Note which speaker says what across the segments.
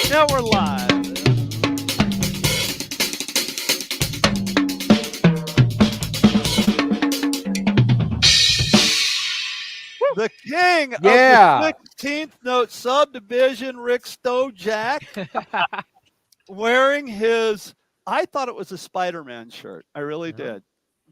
Speaker 1: Now we're live. The king of the 16th note subdivision, Rick Stojak, wearing his, I thought it was a Spider-Man shirt. I really did.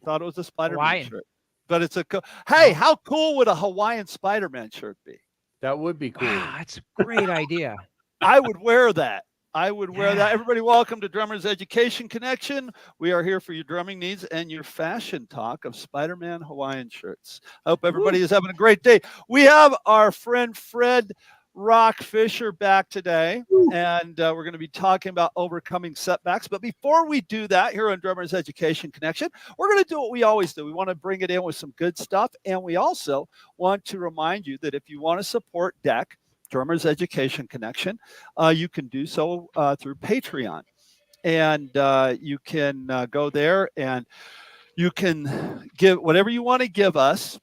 Speaker 1: Thought it was a Spider-Man shirt. But it's a, hey, how cool would a Hawaiian Spider-Man shirt be?
Speaker 2: That would be cool.
Speaker 3: Wow, that's a great idea.
Speaker 1: I would wear that. I would wear that. Everybody, welcome to Drummers Education Connection. We are here for your drumming needs and your fashion talk of Spider-Man Hawaiian shirts. I hope everybody is having a great day. We have our friend Fred Rock Fisher back today, and we're going to be talking about overcoming setbacks. But before we do that here on Drummers Education Connection, we're going to do what we always do. We want to bring it in with some good stuff, and we also want to remind you that if you want to support DEC, Drummers Education Connection, you can do so through Patreon. And you can go there and you can give whatever you want to give us.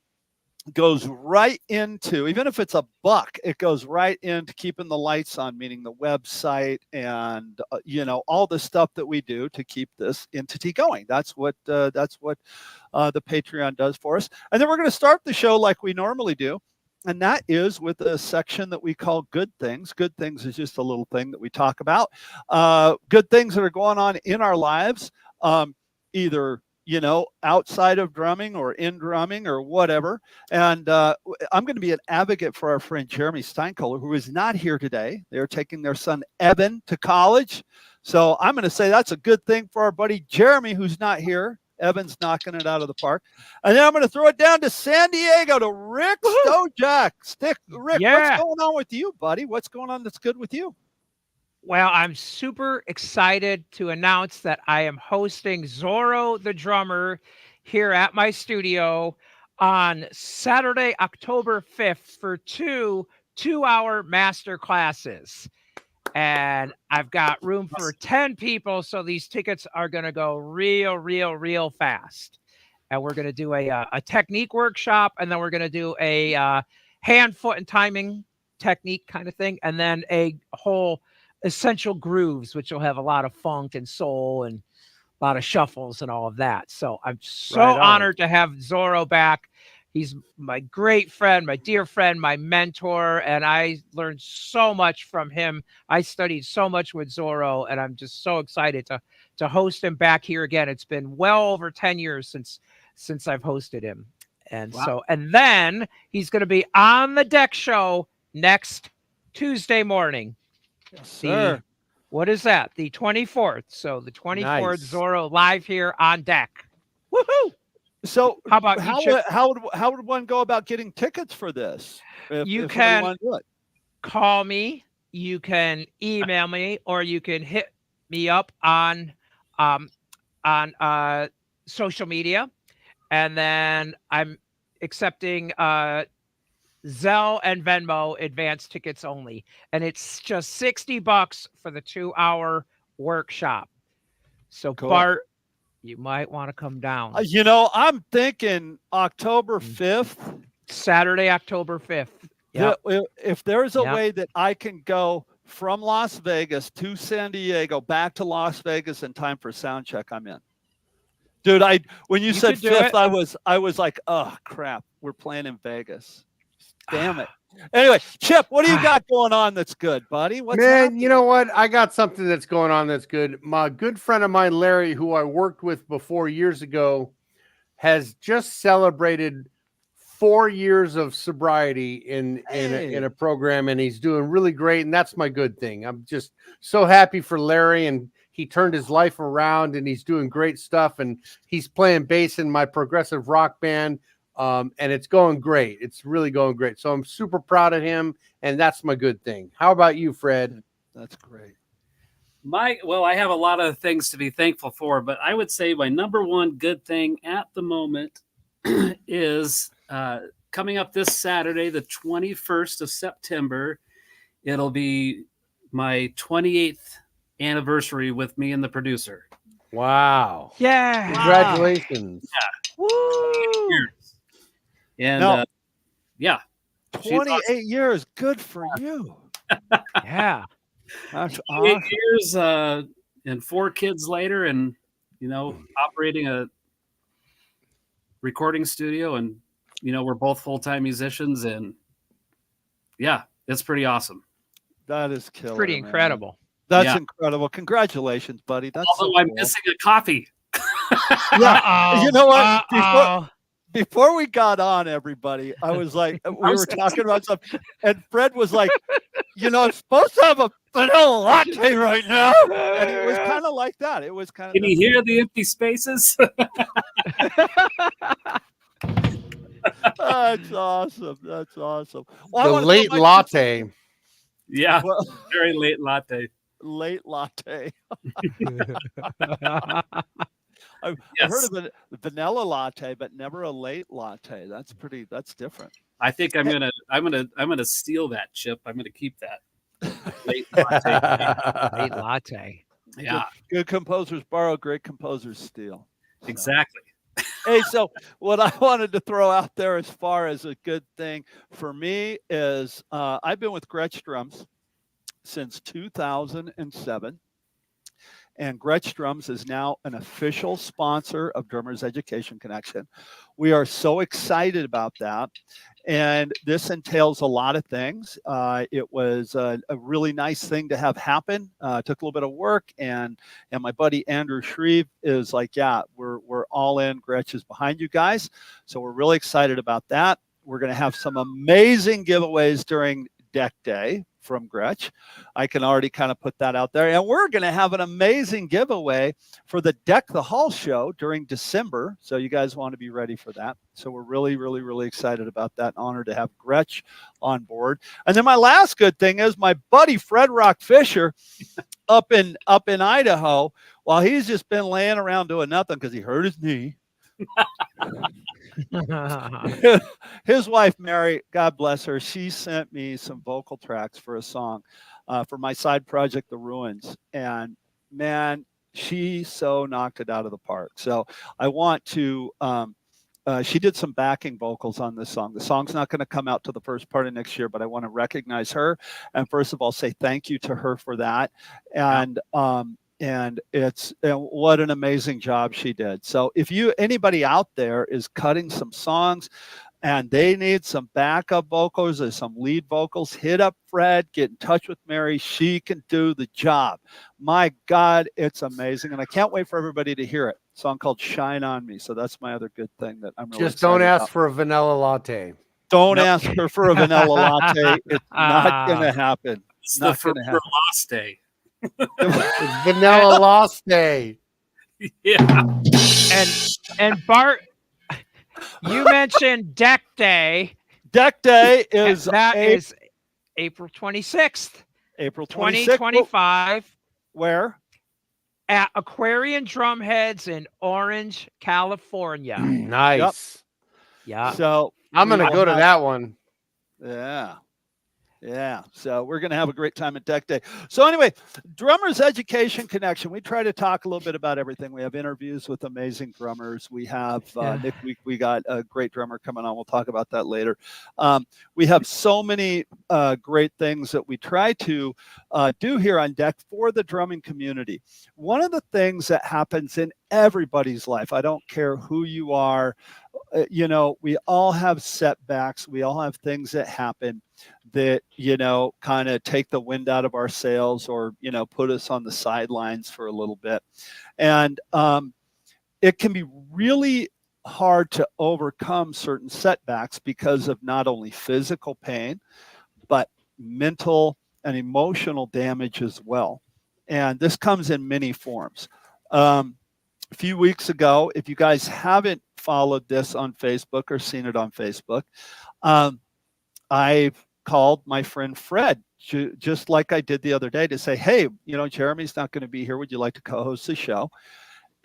Speaker 1: Goes right into, even if it's $1, it goes right into keeping the lights on, meaning the website and all the stuff that we do to keep this entity going. That's what the Patreon does for us. And then we're going to start the show like we normally do. And that is with a section that we call Good Things. Good Things is just a little thing that we talk about. Good things that are going on in our lives, either outside of drumming or in drumming or whatever. And I'm going to be an advocate for our friend Jeremy Steinkohler, who is not here today. They're taking their son Evan to college. So I'm going to say that's a good thing for our buddy Jeremy, who's not here. Evan's knocking it out of the park. And then I'm going to throw it down to San Diego to Rick Stojak. Rick, what's going on with you, buddy? What's going on that's good with you?
Speaker 3: Well, I'm super excited to announce that I am hosting Zorro the Drummer here at my studio on Saturday, October 5th for two-hour master classes. And I've got room for 10 people, so these tickets are going to go real fast. And we're going to do a technique workshop, and then we're going to do a hand, foot, and timing technique kind of thing, and then a whole essential grooves, which will have a lot of funk and soul and a lot of shuffles and all of that. So I'm so honored to have Zorro back. He's my great friend, my dear friend, my mentor, and I learned so much from him. I studied so much with Zorro, and I'm just so excited to host him back here again. It's been well over 10 years since I've hosted him. And and then he's going to be on the DEC show next Tuesday morning.
Speaker 1: Yes, sir.
Speaker 3: What is that? The 24th. So the 24th, Zorro live here on DEC. Woohoo!
Speaker 1: So how would one go about getting tickets for this?
Speaker 3: You can call me, you can email me, or you can hit me up on social media, and then I'm accepting Zelle and Venmo advance tickets only, and it's just $60 for the 2-hour workshop. So cool. Bart, you might want to come down.
Speaker 1: I'm thinking October 5th.
Speaker 3: Saturday, October 5th.
Speaker 1: Yeah. If there's a way that I can go from Las Vegas to San Diego, back to Las Vegas in time for sound check, I'm in. Dude, when you said 5th, I was like, oh crap, we're playing in Vegas. Damn it. Anyway, Chip, what do you got going on that's good, buddy? What's happening?
Speaker 2: You know what? I got something that's going on that's good. My good friend of mine, Larry, who I worked with before years ago, has just celebrated 4 years of sobriety in a program, and he's doing really great, and that's my good thing. I'm just so happy for Larry, and he turned his life around, and he's doing great stuff, and he's playing bass in my progressive rock band. And it's going great. It's really going great. So I'm super proud of him, and that's my good thing. How about you, Fred?
Speaker 1: That's great.
Speaker 4: I have a lot of things to be thankful for, but I would say my number one good thing at the moment is coming up this Saturday, the 21st of September. It'll be my 28th anniversary with me and the producer.
Speaker 2: Wow.
Speaker 3: Yeah.
Speaker 2: Congratulations.
Speaker 4: Yeah.
Speaker 3: Woo.
Speaker 4: And
Speaker 1: 28 years. Good for you.
Speaker 3: Yeah.
Speaker 1: That's
Speaker 4: 8
Speaker 1: awesome.
Speaker 4: years and 4 kids later, and operating a recording studio, and we're both full-time musicians, and yeah, it's pretty awesome.
Speaker 1: That is
Speaker 3: It's
Speaker 1: killer.
Speaker 3: pretty
Speaker 1: man.
Speaker 3: incredible.
Speaker 1: That's
Speaker 4: Yeah.
Speaker 1: incredible. Congratulations, buddy. That's
Speaker 4: Although
Speaker 1: so
Speaker 4: I'm
Speaker 1: cool.
Speaker 4: missing a coffee.
Speaker 1: Yeah.
Speaker 3: Uh-oh.
Speaker 1: You know what?
Speaker 3: Uh-oh.
Speaker 1: Before we got on, everybody, I was like, we were talking about something, and Fred was like, I'm supposed to have a vanilla latte right now. And it was kind of like that. It was kind of.
Speaker 4: Can you hear the empty spaces?
Speaker 1: That's awesome. That's awesome. Well, I
Speaker 2: The
Speaker 1: wanna throw
Speaker 2: late
Speaker 1: my-
Speaker 2: latte.
Speaker 4: Yeah,
Speaker 1: Well,
Speaker 4: very late latte.
Speaker 1: late latte. I've
Speaker 4: Yes.
Speaker 1: heard of a vanilla latte, but never a late latte. That's different.
Speaker 4: I think I'm gonna steal that, Chip. I'm gonna keep that. Late latte.
Speaker 3: Late latte.
Speaker 4: Yeah,
Speaker 1: Good composers borrow, great composers steal. So.
Speaker 4: exactly.
Speaker 1: Hey, so what I wanted to throw out there as far as a good thing for me is I've been with Gretsch Drums since 2007. And Gretsch Drums is now an official sponsor of Drummers Education Connection. We are so excited about that. And this entails a lot of things. It was a really nice thing to have happen. It took a little bit of work, and my buddy Andrew Shreve is like, yeah, we're all in. Gretsch is behind you guys. So we're really excited about that. We're going to have some amazing giveaways during Deck Day from Gretsch. I can already kind of put that out there. And we're going to have an amazing giveaway for the Deck the Hall show during December. So you guys want to be ready for that. So we're really, really, really excited about that. Honored to have Gretsch on board. And then my last good thing is my buddy Fred Rock Fisher up in Idaho, while he's just been laying around doing nothing because he hurt his knee. His wife Mary, God bless her, she sent me some vocal tracks for a song for my side project The Ruins, and man, she so knocked it out of the park. So I want to she did some backing vocals on this song. The song's not going to come out to the first part of next year, but I want to recognize her and first of all say thank you to her for that. And it's what an amazing job she did. So if anybody out there is cutting some songs and they need some backup vocals or some lead vocals, hit up Fred, get in touch with Mary. She can do the job. My God, it's amazing. And I can't wait for everybody to hear it. A song called Shine On Me. So that's my other good thing that I'm really
Speaker 2: Just don't
Speaker 1: excited
Speaker 2: ask
Speaker 1: about.
Speaker 2: for a vanilla latte.
Speaker 1: Don't
Speaker 4: Nope.
Speaker 1: ask her for a vanilla latte. It's not going to happen.
Speaker 4: It's
Speaker 1: Not
Speaker 4: the
Speaker 1: gonna
Speaker 4: for
Speaker 1: happen.
Speaker 4: lost day.
Speaker 2: It's vanilla latte.
Speaker 4: Yeah.
Speaker 3: And Bart, you mentioned Deck Day.
Speaker 1: Deck Day
Speaker 3: and
Speaker 1: is
Speaker 3: that is April 26th,
Speaker 1: April 26th.
Speaker 3: 2025
Speaker 1: Where?
Speaker 3: at Aquarian Drumheads in Orange, California.
Speaker 2: Nice.
Speaker 3: Yeah.
Speaker 1: So
Speaker 2: I'm going to go to that one.
Speaker 1: Yeah. Yeah. So we're going to have a great time at Deck Day. So anyway, Drummers Education Connection. We try to talk a little bit about everything. We have interviews with amazing drummers. We have Nick Week. We got a great drummer coming on. We'll talk about that later. We have so many great things that we try to do here on Deck for the drumming community. One of the things that happens in everybody's life, I don't care who you are, we all have setbacks. We all have things that happen that, kind of take the wind out of our sails or, put us on the sidelines for a little bit. And it can be really hard to overcome certain setbacks because of not only physical pain, but mental and emotional damage as well. And this comes in many forms. A few weeks ago, if you guys haven't followed this on Facebook or seen it on Facebook, I called my friend Fred, just like I did the other day, to say, hey, Jeremy's not going to be here. Would you like to co-host the show?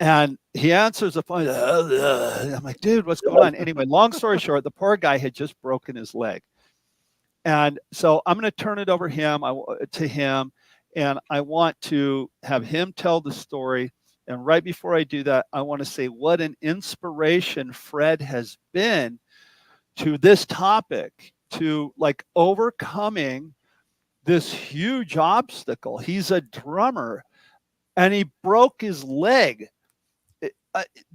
Speaker 1: And he answers the phone. I'm like, dude, what's going on? Anyway, long story short, the poor guy had just broken his leg. And so I'm going to turn it over to him, and I want to have him tell the story. And right before I do that, I want to say what an inspiration Fred has been to this topic, to like overcoming this huge obstacle. He's a drummer and he broke his leg.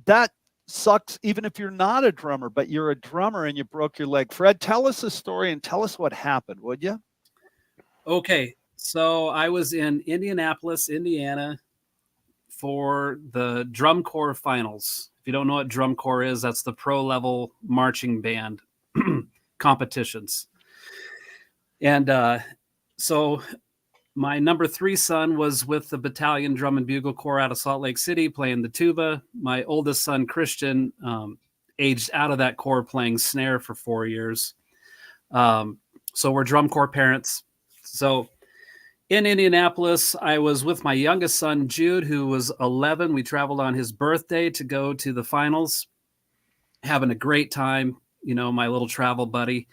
Speaker 1: That sucks even if you're not a drummer, but you're a drummer and you broke your leg. Fred, tell us the story and tell us what happened, would you?
Speaker 4: Okay, so I was in Indianapolis, Indiana for the drum corps finals. If you don't know what drum corps is, that's the pro level marching band competitions. And so my number 3 son was with the battalion drum and bugle corps out of Salt Lake City playing the tuba. My oldest son, Christian, aged out of that corps playing snare for 4 years. So we're drum corps parents. So in Indianapolis, I was with my youngest son, Jude, who was 11. We traveled on his birthday to go to the finals, having a great time. You know, my little travel buddy,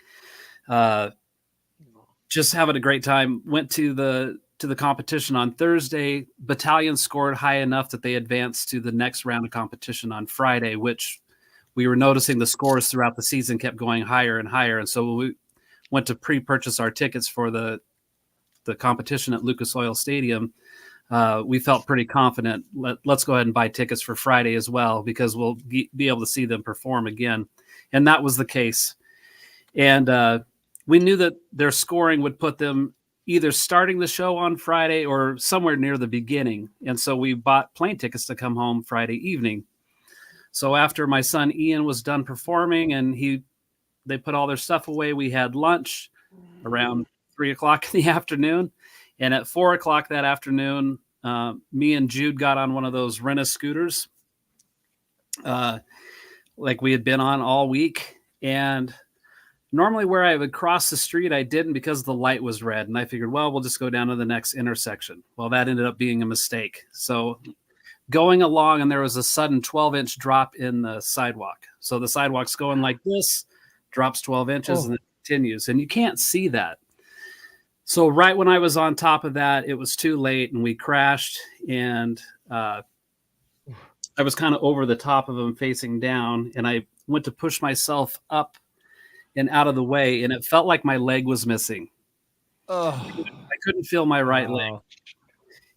Speaker 4: just having a great time. Went to the competition on Thursday. Battalion scored high enough that they advanced to the next round of competition on Friday, which we were noticing the scores throughout the season kept going higher and higher. And so we went to pre-purchase our tickets for the competition at Lucas Oil Stadium. We felt pretty confident. Let's go ahead and buy tickets for Friday as well, because we'll be able to see them perform again. And that was the case. And we knew that their scoring would put them either starting the show on Friday or somewhere near the beginning. And so we bought plane tickets to come home Friday evening. So after my son Ian was done performing and they put all their stuff away, we had lunch around 3:00 in the afternoon. And at 4:00 that afternoon, me and Jude got on one of those rent-a-scooters like we had been on all week. And normally where I would cross the street, I didn't, because the light was red. And I figured, well, we'll just go down to the next intersection. Well, that ended up being a mistake. So going along, and there was a sudden 12-inch drop in the sidewalk. So the sidewalk's going like this, drops 12 inches, and then continues. And you can't see that. So right when I was on top of that, it was too late, and we crashed. And I was kind of over the top of him facing down, and I went to push myself up and out of the way, and it felt like my leg was missing. I couldn't feel my right leg,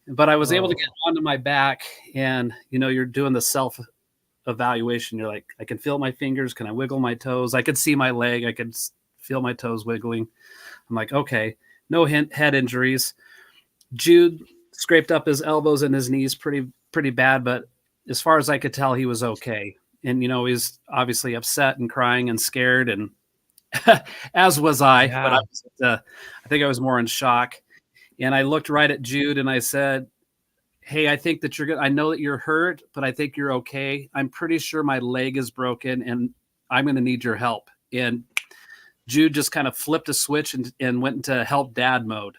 Speaker 4: but I was able to get onto my back. And you know, you're doing the self evaluation. You're like, I can feel my fingers. Can I wiggle my toes? I could see my leg. I could feel my toes wiggling. I'm like, okay, no head injuries. Jude scraped up his elbows and his knees pretty bad, but as far as I could tell, he was okay. And you know, he's obviously upset and crying and scared, and as was I.
Speaker 3: Yeah.
Speaker 4: But I think I was more in shock. And I looked right at Jude and I said, hey, I think that you're good. I know that you're hurt, but I think you're okay. I'm pretty sure my leg is broken and I'm going to need your help. And Jude just kind of flipped a switch and went into help dad mode,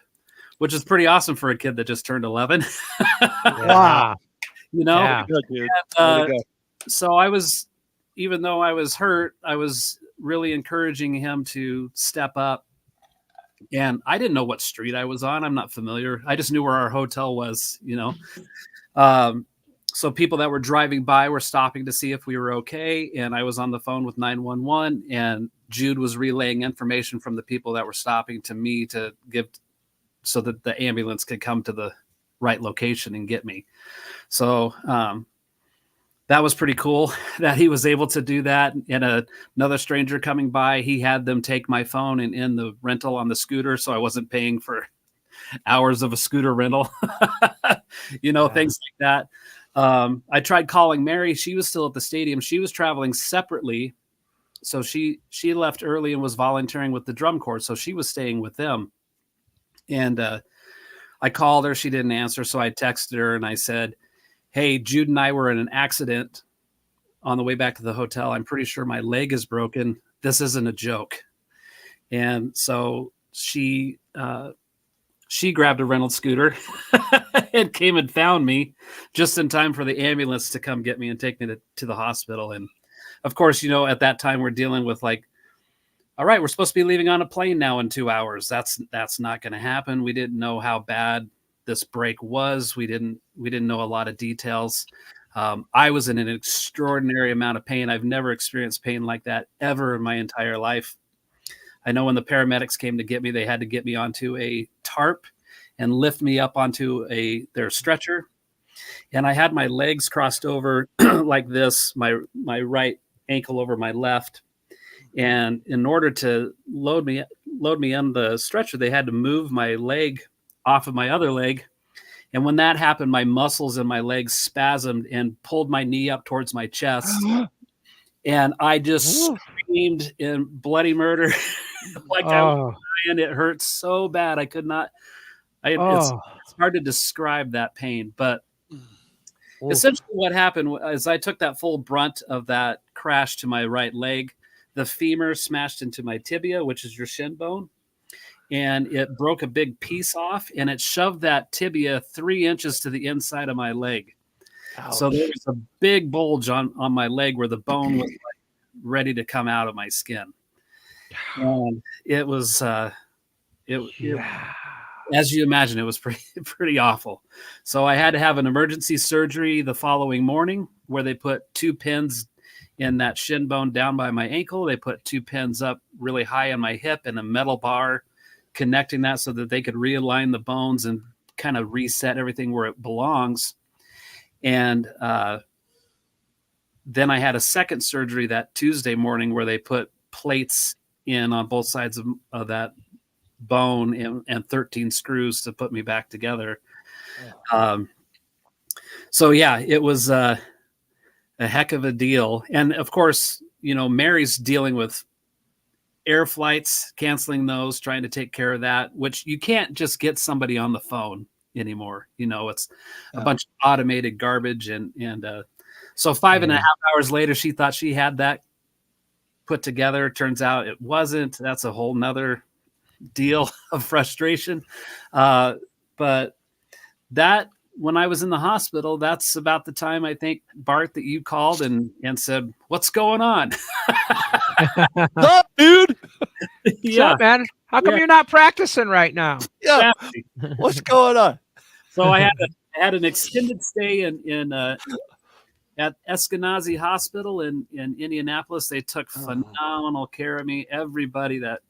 Speaker 4: which is pretty awesome for a kid that just turned 11.
Speaker 3: Wow.
Speaker 4: You know?
Speaker 3: Yeah.
Speaker 1: Good, dude.
Speaker 4: So I was, even though I was hurt, I was really encouraging him to step up. And I didn't know what street I was on. I'm not familiar. I just knew where our hotel was, you know. So people that were driving by were stopping to see if we were okay. And I was on the phone with 911, and Jude was relaying information from the people that were stopping to me to give so that the ambulance could come to the right location and get me. So that was pretty cool that he was able to do that. And another stranger coming by, he had them take my phone and in the rental on the scooter, so I wasn't paying for hours of a scooter rental. You know, things like that. I tried calling Mary. She was still at the stadium. She was traveling separately. So she left early and was volunteering with the drum corps. So she was staying with them. And I called her. She didn't answer. So I texted her and I said, hey, Jude and I were in an accident on the way back to the hotel. I'm pretty sure my leg is broken. This isn't a joke. And so she grabbed a rental scooter and came and found me just in time for the ambulance to come get me and take me to the hospital. And of course, you know, at that time we're dealing with like, all right, we're supposed to be leaving on a plane now in 2 hours. That's not going to happen. We didn't know how bad this break was. We didn't know a lot of details. I was in an extraordinary amount of pain. I've never experienced pain like that ever in my entire life. I know when the paramedics came to get me, they had to get me onto a tarp and lift me up onto their stretcher. And I had my legs crossed over like this, my right ankle over my left. And in order to load me on the stretcher, they had to move my leg off of my other leg. And when that happened, my muscles in my legs spasmed and pulled my knee up towards my chest. And I just screamed in bloody murder like I was dying. It hurt so bad. I could not. It's hard to describe that pain, but essentially what happened is I took that full brunt of that crash to my right leg. The femur smashed into my tibia, which is your shin bone, and it broke a big piece off, and it shoved that tibia 3 inches to the inside of my leg. Ouch. So there was a big bulge on my leg where the bone was like ready to come out of my skin. And it was as you imagine, it was pretty awful. So I had to have an emergency surgery the following morning where they put 2 pins in that shin bone down by my ankle. They put 2 pins up really high on my hip and a metal bar connecting that so that they could realign the bones and kind of reset everything where it belongs. And then I had a second surgery that Tuesday morning where they put plates in on both sides of that bone and 13 screws to put me back together. So yeah, it was a heck of a deal. And of course, Mary's dealing with air flights, canceling those, trying to take care of that, which you can't just get somebody on the phone anymore. It's a bunch of automated garbage. And so 5.5 hours later, she thought she had that put together. Turns out it wasn't. That's a whole nother deal of frustration. But that, when I was in the hospital, that's about the time I think, Bart, that you called and said, "What's going on?"
Speaker 1: What's up, dude?
Speaker 3: Yeah, what's up, man. How come you're not practicing right now?
Speaker 1: Yeah. What's going on?
Speaker 4: So I had an extended stay at Eskenazi Hospital in Indianapolis. They took phenomenal care of me. Everybody that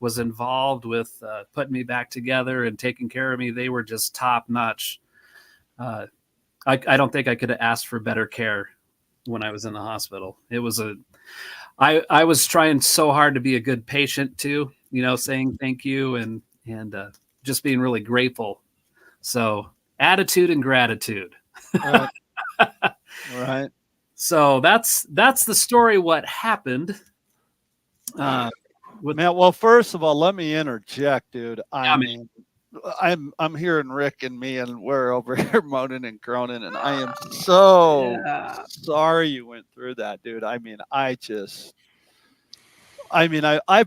Speaker 4: was involved with putting me back together and taking care of me, they were just top notch. I don't think I could have asked for better care when I was in the hospital. It was I was trying so hard to be a good patient too, saying thank you and just being really grateful. So attitude and gratitude.
Speaker 1: Right. Right.
Speaker 4: So that's the story. What happened?
Speaker 1: Man, well, first of all, let me interject, dude. I mean, I'm hearing Rick and me, and we're over here moaning and groaning, and I am so sorry you went through that, dude. I mean, I've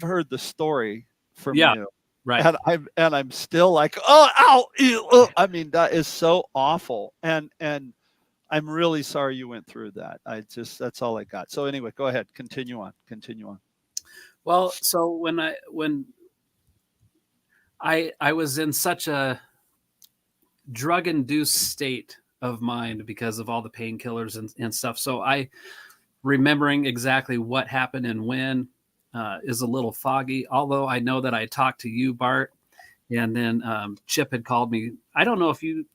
Speaker 1: heard the story from you,
Speaker 4: right?
Speaker 1: And I'm still like, oh, ow, ew, oh. I mean, that is so awful, and I'm really sorry you went through that. That's all I got. So anyway, go ahead, continue on.
Speaker 4: Well, so when I was in such a drug-induced state of mind because of all the painkillers and stuff. So remembering exactly what happened and when is a little foggy, although I know that I talked to you, Bart, and then Chip had called me. I don't know if you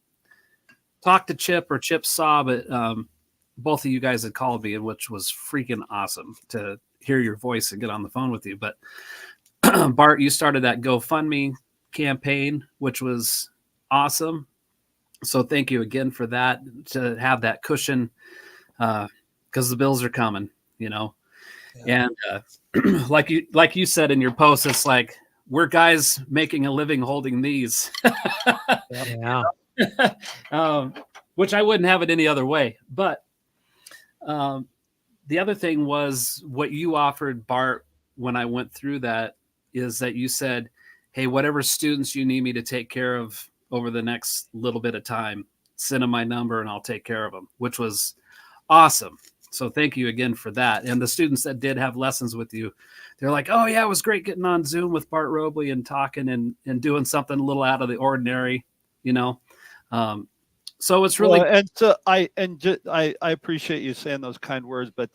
Speaker 4: talked to Chip or Chip saw, but both of you guys had called me, which was freaking awesome to hear your voice and get on the phone with you. But Bart, you started that GoFundMe campaign, which was awesome. So thank you again for that, to have that cushion, because the bills are coming, And like you said in your post, it's like we're guys making a living holding these.
Speaker 3: Yeah.
Speaker 4: Which I wouldn't have it any other way. But the other thing was what you offered, Bart, when I went through that, is that you said, hey, whatever students you need me to take care of over the next little bit of time, send them my number and I'll take care of them, which was awesome. So thank you again for that. And the students that did have lessons with you, they're like, oh yeah, it was great getting on Zoom with Bart Robley and talking and doing something a little out of the ordinary, So it's really
Speaker 1: and so I appreciate you saying those kind words, but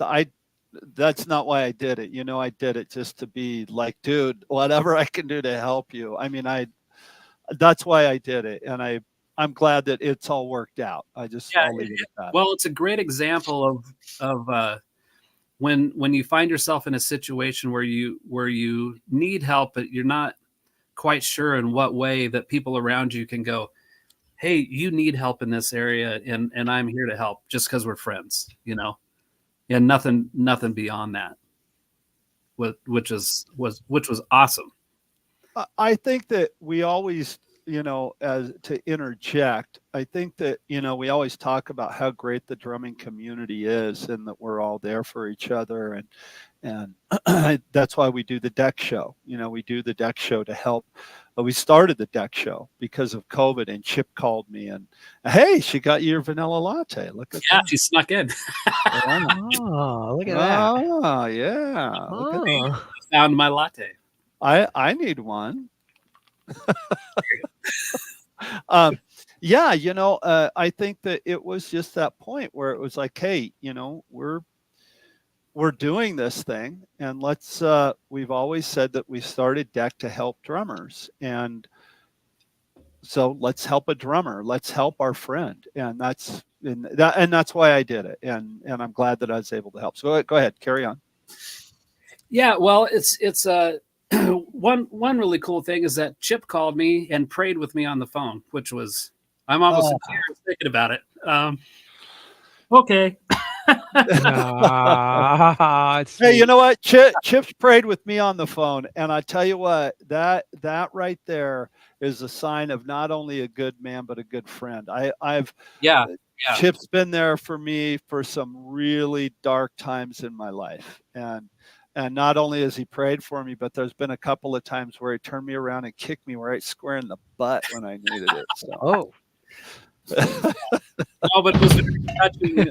Speaker 1: that's not why I did it. I did it just to be like, dude, whatever I can do to help you. I mean, that's why I did it. And I'm glad that it's all worked out.
Speaker 4: Yeah,
Speaker 1: I'll leave it at that.
Speaker 4: well, it's a great example of when you find yourself in a situation where you need help, but you're not quite sure in what way that people around you can go, hey, you need help in this area, and I'm here to help just because we're friends, and nothing beyond that, which was awesome.
Speaker 1: I think that we always, as to interject, I think that, we always talk about how great the drumming community is and that we're all there for each other. And that's why we do the deck show. We do the deck show to help. We started the deck show because of COVID, and Chip called me and, hey, she got you your vanilla latte. Look at
Speaker 4: Yeah,
Speaker 1: that.
Speaker 4: she snuck in.
Speaker 3: Oh, look at that.
Speaker 1: Oh, yeah. Look at that.
Speaker 3: Oh.
Speaker 4: Found my latte.
Speaker 1: I need one. Yeah, I think that it was just that point where it was like, hey, we're doing this thing, and we've always said that we started Deck to help drummers, and so let's help a drummer, let's help our friend, and that's why I did it, and I'm glad that I was able to help. So go ahead, carry on.
Speaker 4: Yeah, well, it's one really cool thing is that Chip called me and prayed with me on the phone, which was I'm almost in tears thinking about it. Okay.
Speaker 1: Hey, you know what? Chip's prayed with me on the phone, and I tell you what, that right there is a sign of not only a good man but a good friend.
Speaker 4: Yeah.
Speaker 1: Chip's been there for me for some really dark times in my life, and not only has he prayed for me, but there's been a couple of times where he turned me around and kicked me right square in the butt when I needed it. So.
Speaker 3: Oh.
Speaker 4: No, but it was very touching.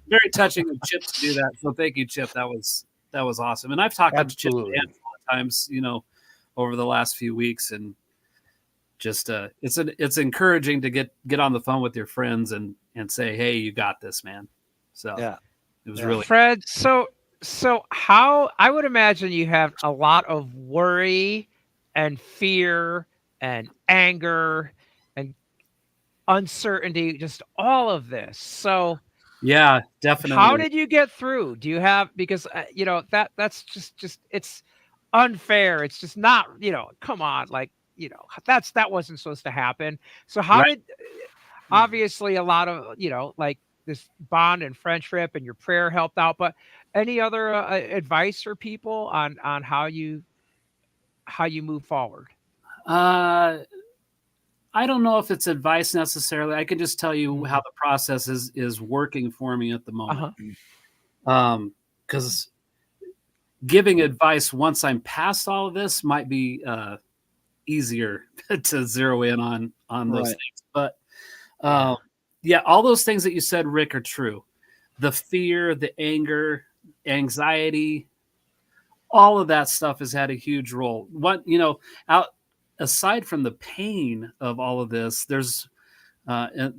Speaker 4: Very touching of Chip to do that. So thank you, Chip. That was awesome. And I've talked to Chip a handful of times, over the last few weeks, and just it's encouraging to get on the phone with your friends and say, hey, you got this, man. So
Speaker 1: yeah,
Speaker 4: it was really
Speaker 3: Fred. So how I would imagine you have a lot of worry and fear and anger and uncertainty, just all of this. So
Speaker 4: yeah, definitely.
Speaker 3: how did you get through? Do you have, because that's just it's unfair. It's just not, come on, like, that wasn't supposed to happen. So how did, obviously a lot of, like this bond and friendship and your prayer helped out, but any other advice for people on how you move forward?
Speaker 4: I don't know if it's advice necessarily. I can just tell you how the process is working for me at the moment. Because giving advice once I'm past all of this might be easier to zero in on those things. But yeah, all those things that you said, Rick, are true. The fear, the anger, anxiety, all of that stuff has had a huge role. Aside from the pain of all of this, there's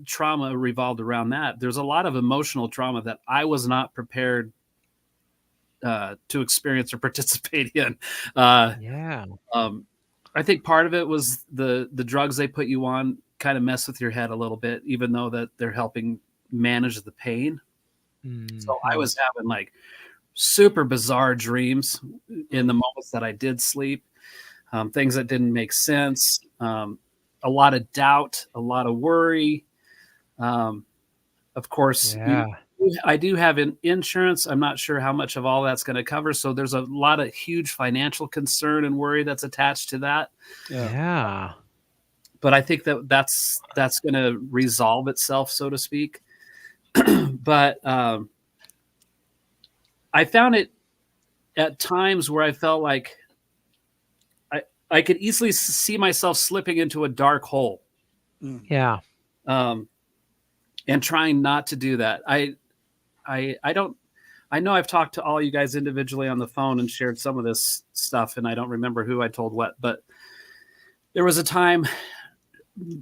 Speaker 4: trauma revolved around that. There's a lot of emotional trauma that I was not prepared to experience or participate in. I think part of it was the drugs they put you on kind of mess with your head a little bit, even though that they're helping manage the pain. So I was having like super bizarre dreams in the moments that I did sleep. Things that didn't make sense, a lot of doubt, a lot of worry. Of course, I do have insurance. I'm not sure how much of all that's going to cover. So there's a lot of huge financial concern and worry that's attached to that.
Speaker 3: Yeah.
Speaker 4: But I think that's going to resolve itself, so to speak. But I found it at times where I felt like I could easily see myself slipping into a dark hole.
Speaker 3: Yeah.
Speaker 4: And trying not to do that. I know I've talked to all you guys individually on the phone and shared some of this stuff, and I don't remember who I told what, but there was a time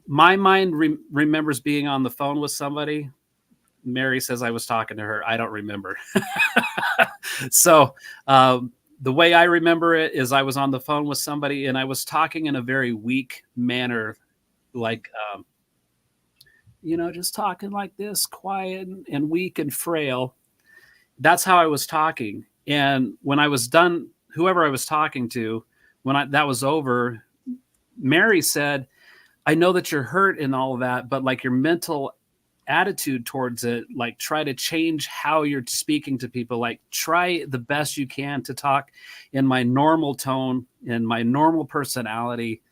Speaker 4: my mind remembers being on the phone with somebody Mary says I was talking to her. I don't remember. So the way I remember it is I was on the phone with somebody and I was talking in a very weak manner, like, just talking like this, quiet and weak and frail. That's how I was talking. And when I was done, whoever I was talking to, that was over, Mary said, I know that you're hurt and all of that, but like your mental attitude towards it, like try to change how you're speaking to people, like try the best you can to talk in my normal tone, in my normal personality.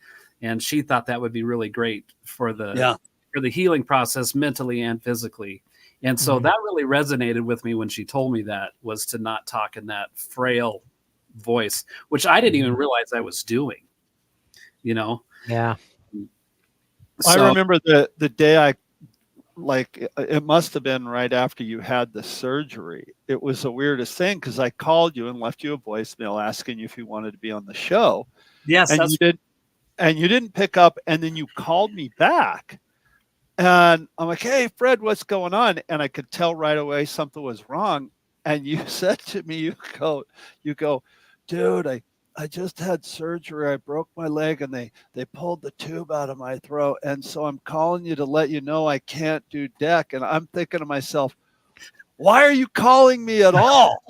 Speaker 4: And she thought that would be really great for the healing process, mentally and physically. And so that really resonated with me when she told me that, was to not talk in that frail voice, which I didn't even realize I was doing,
Speaker 3: Yeah.
Speaker 1: I
Speaker 4: So,
Speaker 1: remember the day it must have been right after you had the surgery. It was the weirdest thing because I called you and left you a voicemail asking you if you wanted to be on the show.
Speaker 4: yes,
Speaker 1: And you didn't pick up, and then you called me back. And I'm like, hey, Fred, what's going on? And I could tell right away something was wrong. And you said to me, you go, dude, I just had surgery. I broke my leg and they pulled the tube out of my throat. And so I'm calling you to let you know I can't do deck. And I'm thinking to myself, why are you calling me at all?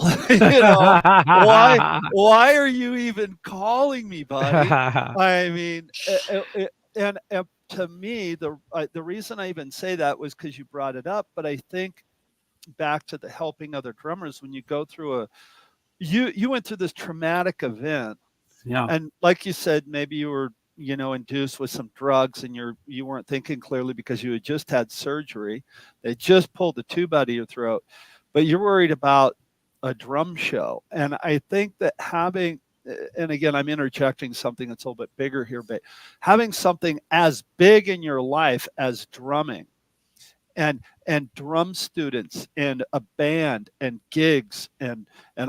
Speaker 1: Why are you even calling me, buddy? I mean, and to me, the reason I even say that was because you brought it up. But I think back to the helping other drummers, when you go through you went through this traumatic event, and like you said, maybe you were induced with some drugs, and you weren't thinking clearly because you had just had surgery. They just pulled the tube out of your throat, but you're worried about a drum show. And I think that having, and again, I'm interjecting something that's a little bit bigger here, but having something as big in your life as drumming, and drum students and a band and gigs and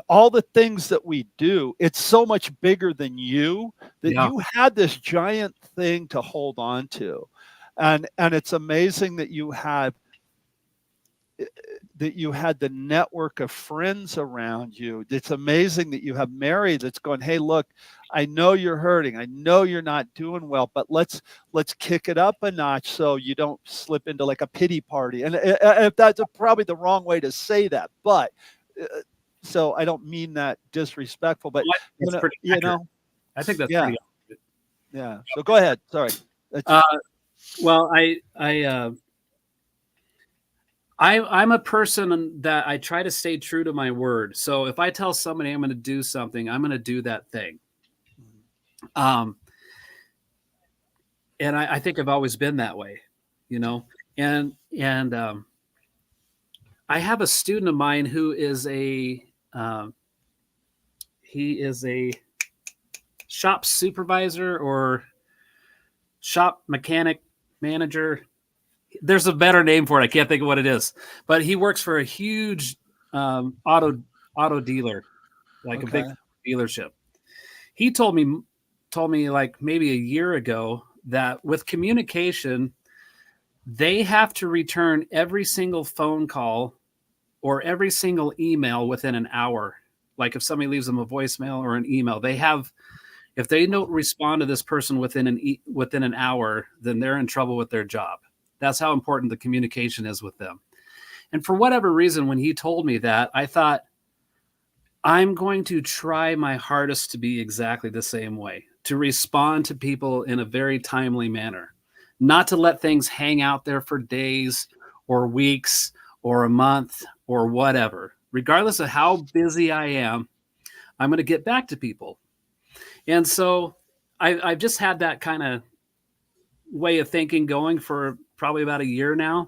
Speaker 1: all the things that we do, it's so much bigger than you, that you had this giant thing to hold on to. And it's amazing that you had the network of friends around you. It's amazing that you have Mary that's going, hey, look, I know you're hurting. I know you're not doing well, but let's kick it up a notch so you don't slip into like a pity party. And if that's probably the wrong way to say that, but so I don't mean that disrespectful, but
Speaker 4: I think that's pretty.
Speaker 1: Yeah. So go ahead. Sorry.
Speaker 4: Well, I'm a person that I try to stay true to my word. So if I tell somebody I'm going to do something, I'm going to do that thing. And I think I've always been that way, and I have a student of mine who is he is a shop supervisor or shop mechanic manager. There's a better name for it. I can't think of what it is, but he works for a huge auto dealer, like a big dealership. He told me like maybe a year ago that with communication, they have to return every single phone call or every single email within an hour. Like if somebody leaves them a voicemail or an email, if they don't respond to this person within an hour, then they're in trouble with their job. That's how important the communication is with them. And for whatever reason, when he told me that, I thought, I'm going to try my hardest to be exactly the same way, to respond to people in a very timely manner, not to let things hang out there for days or weeks or a month or whatever. Regardless of how busy I am, I'm going to get back to people. And so I've just had that kind of way of thinking going for probably about a year now.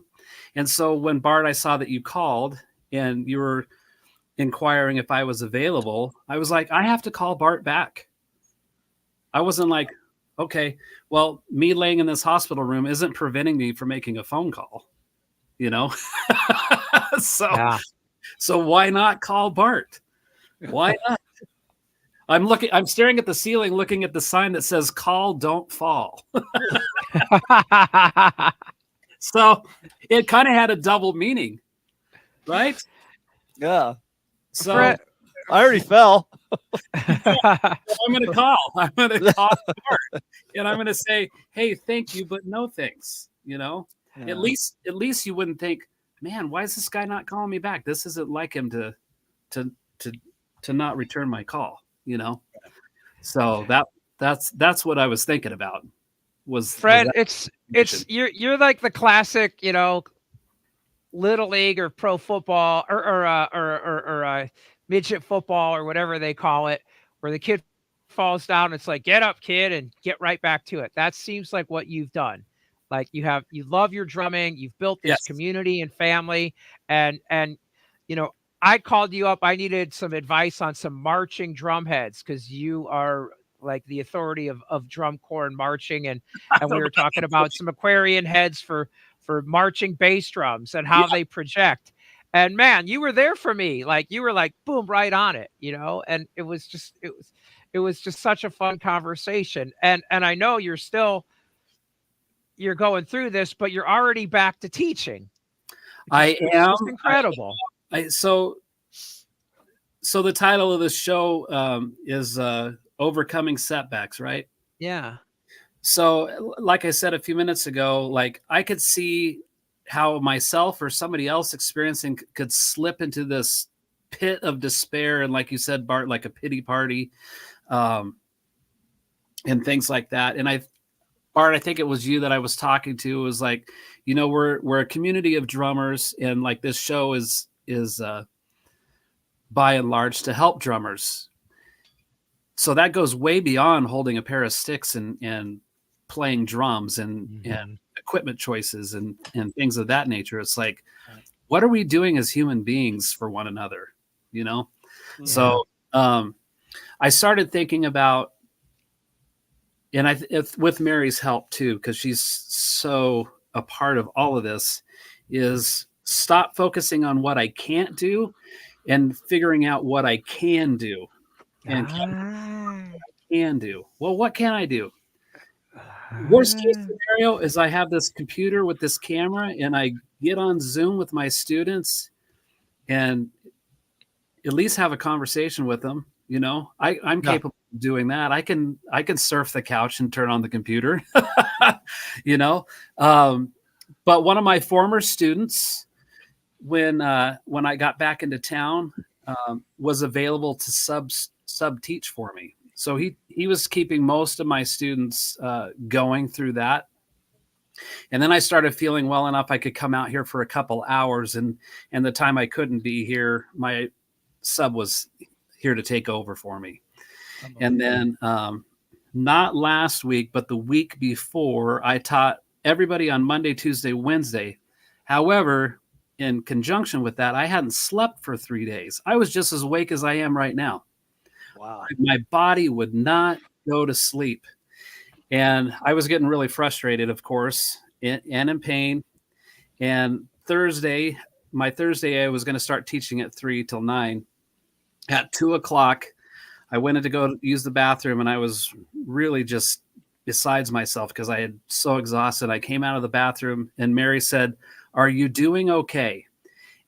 Speaker 4: And so when Bart, I saw that you called and you were inquiring if I was available, I was like, I have to call Bart back. I wasn't like, okay, well, me laying in this hospital room isn't preventing me from making a phone call, So why not call Bart? Why not? I'm staring at the ceiling, looking at the sign that says call, don't fall. So it kind of had a double meaning. right?
Speaker 1: Yeah.
Speaker 4: So
Speaker 3: Fred,
Speaker 1: I already fell.
Speaker 4: I'm going to call. I'm going to call Bart, and I'm going to say, "Hey, thank you, but no thanks." You know,
Speaker 1: Yeah.
Speaker 4: at least you wouldn't think, "Man, why is this guy not calling me back? This isn't like him to to to not return my call." You know, so that's what I was thinking about. Was
Speaker 3: Fred,
Speaker 4: that
Speaker 3: it's
Speaker 4: information.
Speaker 3: you're like the classic, little league or pro football or midget football or whatever they call it, where the kid falls down. It's like, get up, kid, and get right back to it. That seems like what you've done. Like you love your drumming. You've built this
Speaker 4: Yes.
Speaker 3: community and family, and you know, I called you up. I needed some advice on some marching drum heads because you are like the authority of drum corps and marching, and we were talking about some Aquarian heads for marching bass drums and how
Speaker 4: Yeah.
Speaker 3: they project. And man, you were there for me. Like you were like boom, right on it, and it was just such a fun conversation. And I know you're going through this, but you're already back to teaching.
Speaker 4: I
Speaker 3: Which is
Speaker 4: am.
Speaker 3: just incredible.
Speaker 4: So the title of the show is Overcoming Setbacks, right?
Speaker 3: Yeah.
Speaker 4: So, like I said a few minutes ago, like I could see how myself or somebody else experiencing could slip into this pit of despair, and like you said, Bart, like a pity party, um, and things like that. And Bart, I think it was you that I was talking to. It was like, we're a community of drummers, and like this show is by and large to help drummers. So that goes way beyond holding a pair of sticks and playing drums and equipment choices and things of that nature. It's like, what are we doing as human beings for one another?
Speaker 1: Yeah.
Speaker 4: So I started thinking about, and with Mary's help too, because she's so a part of all of this, is stop focusing on what I can't do and figuring out what I can do. And can do. Well, what can I do? Worst case scenario is I have this computer with this camera and I get on Zoom with my students and at least have a conversation with them. I'm capable of doing that. I can surf the couch and turn on the computer. But one of my former students, when I got back into town, was available to sub teach for me. So he was keeping most of my students going through that. And then I started feeling well enough I could come out here for a couple hours, and the time I couldn't be here, my sub was here to take over for me. And then not last week, but the week before, I taught everybody on Monday, Tuesday, Wednesday. However, in conjunction with that, I hadn't slept for 3 days. I was just as awake as I am right now.
Speaker 1: Wow.
Speaker 4: My body would not go to sleep. And I was getting really frustrated, of course, and in pain. And my Thursday, I was going to start teaching at 3 till 9. At 2 o'clock, I went in to go use the bathroom, and I was really just besides myself because I had so exhausted. I came out of the bathroom, and Mary said, "Are you doing okay?"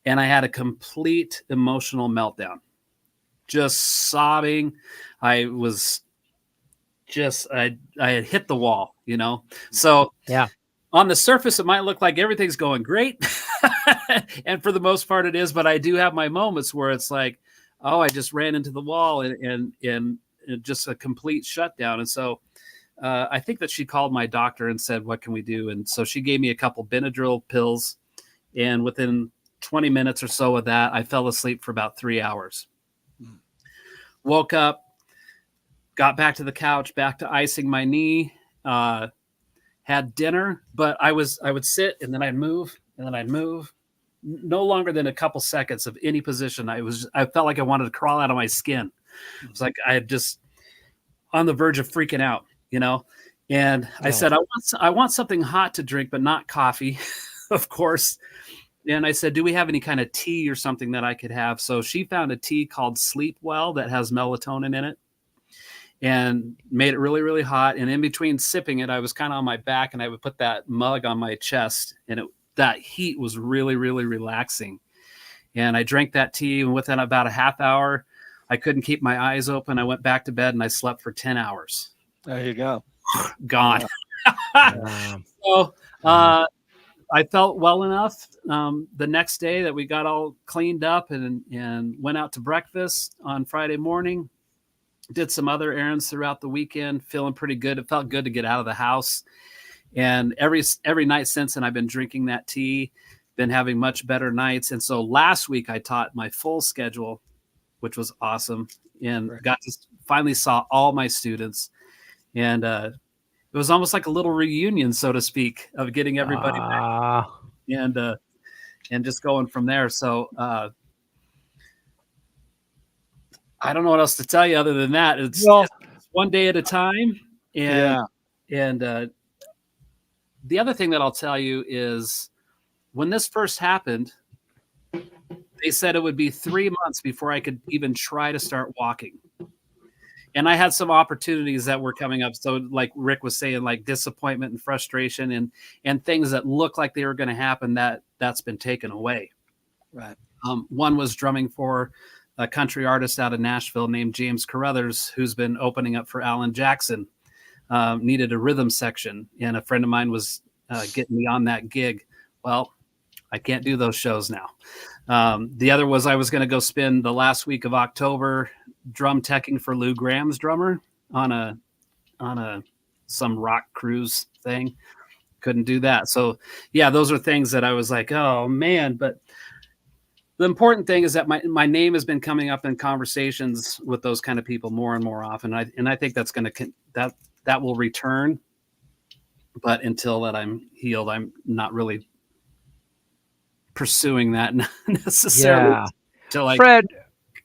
Speaker 4: And I had a complete emotional meltdown, just sobbing. I was just, I had hit the wall, So
Speaker 3: Yeah.
Speaker 4: on the surface, it might look like everything's going great. And for the most part it is, but I do have my moments where it's like, oh, I just ran into the wall and just a complete shutdown. And so I think that she called my doctor and said, what can we do? And so she gave me a couple Benadryl pills. And within 20 minutes or so of that, I fell asleep for about 3 hours. Woke up, got back to the couch, back to icing my knee, had dinner, but I would sit and then I'd move and then I'd move. No longer than a couple seconds of any position. I felt like I wanted to crawl out of my skin. It's like I had just on the verge of freaking out, And I said, I want something hot to drink, but not coffee, of course. And I said, do we have any kind of tea or something that I could have? So she found a tea called Sleep Well that has melatonin in it and made it really, really hot. And in between sipping it, I was kind of on my back and I would put that mug on my chest, and that heat was really, really relaxing. And I drank that tea, and within about a half hour, I couldn't keep my eyes open. I went back to bed and I slept for 10 hours.
Speaker 1: There you go.
Speaker 4: Gone.
Speaker 3: Wow.
Speaker 4: So I felt well enough the next day that we got all cleaned up and went out to breakfast on Friday morning. Did some other errands throughout the weekend, feeling pretty good. It felt good to get out of the house. And every night since then, I've been drinking that tea, been having much better nights. And so last week I taught my full schedule, which was awesome, and got to finally saw all my students. And it was almost like a little reunion, so to speak, of getting everybody back and just going from there. So I don't know what else to tell you other than that. It's one day at a time. And the other thing that I'll tell you is when this first happened, they said it would be 3 months before I could even try to start walking. And I had some opportunities that were coming up. So like Rick was saying, like disappointment and frustration and things that looked like they were going to happen, that's been taken away.
Speaker 1: Right.
Speaker 4: One was drumming for a country artist out of Nashville named James Carruthers, who's been opening up for Alan Jackson. Needed a rhythm section, and a friend of mine was getting me on that gig. Well, I can't do those shows now. The other was I was going to go spend the last week of October drum teching for Lou Graham's drummer on some rock cruise thing. Couldn't do that. So yeah, those are things that I was like, oh man. But the important thing is that my name has been coming up in conversations with those kind of people more and more often. And I think that's going to that will return. But until that I'm healed, I'm not really pursuing that necessarily.
Speaker 3: Yeah. Fred,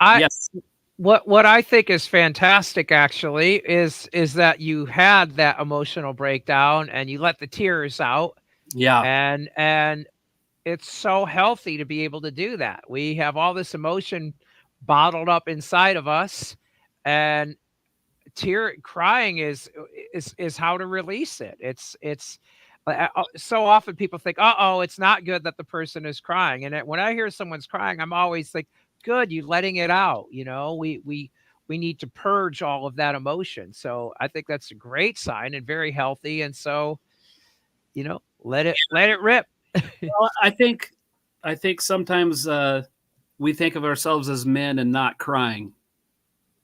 Speaker 4: yes.
Speaker 3: What I think is fantastic actually is that you had that emotional breakdown and you let the tears out.
Speaker 4: Yeah.
Speaker 3: And it's so healthy to be able to do that. We have all this emotion bottled up inside of us, and crying is how to release it. It's so often people think, it's not good that the person is crying. And when I hear someone's crying, I'm always like, good, you letting it out. You know, we need to purge all of that emotion. So I think that's a great sign and very healthy. And so, you know, let it rip.
Speaker 4: Well, I think sometimes we think of ourselves as men and not crying.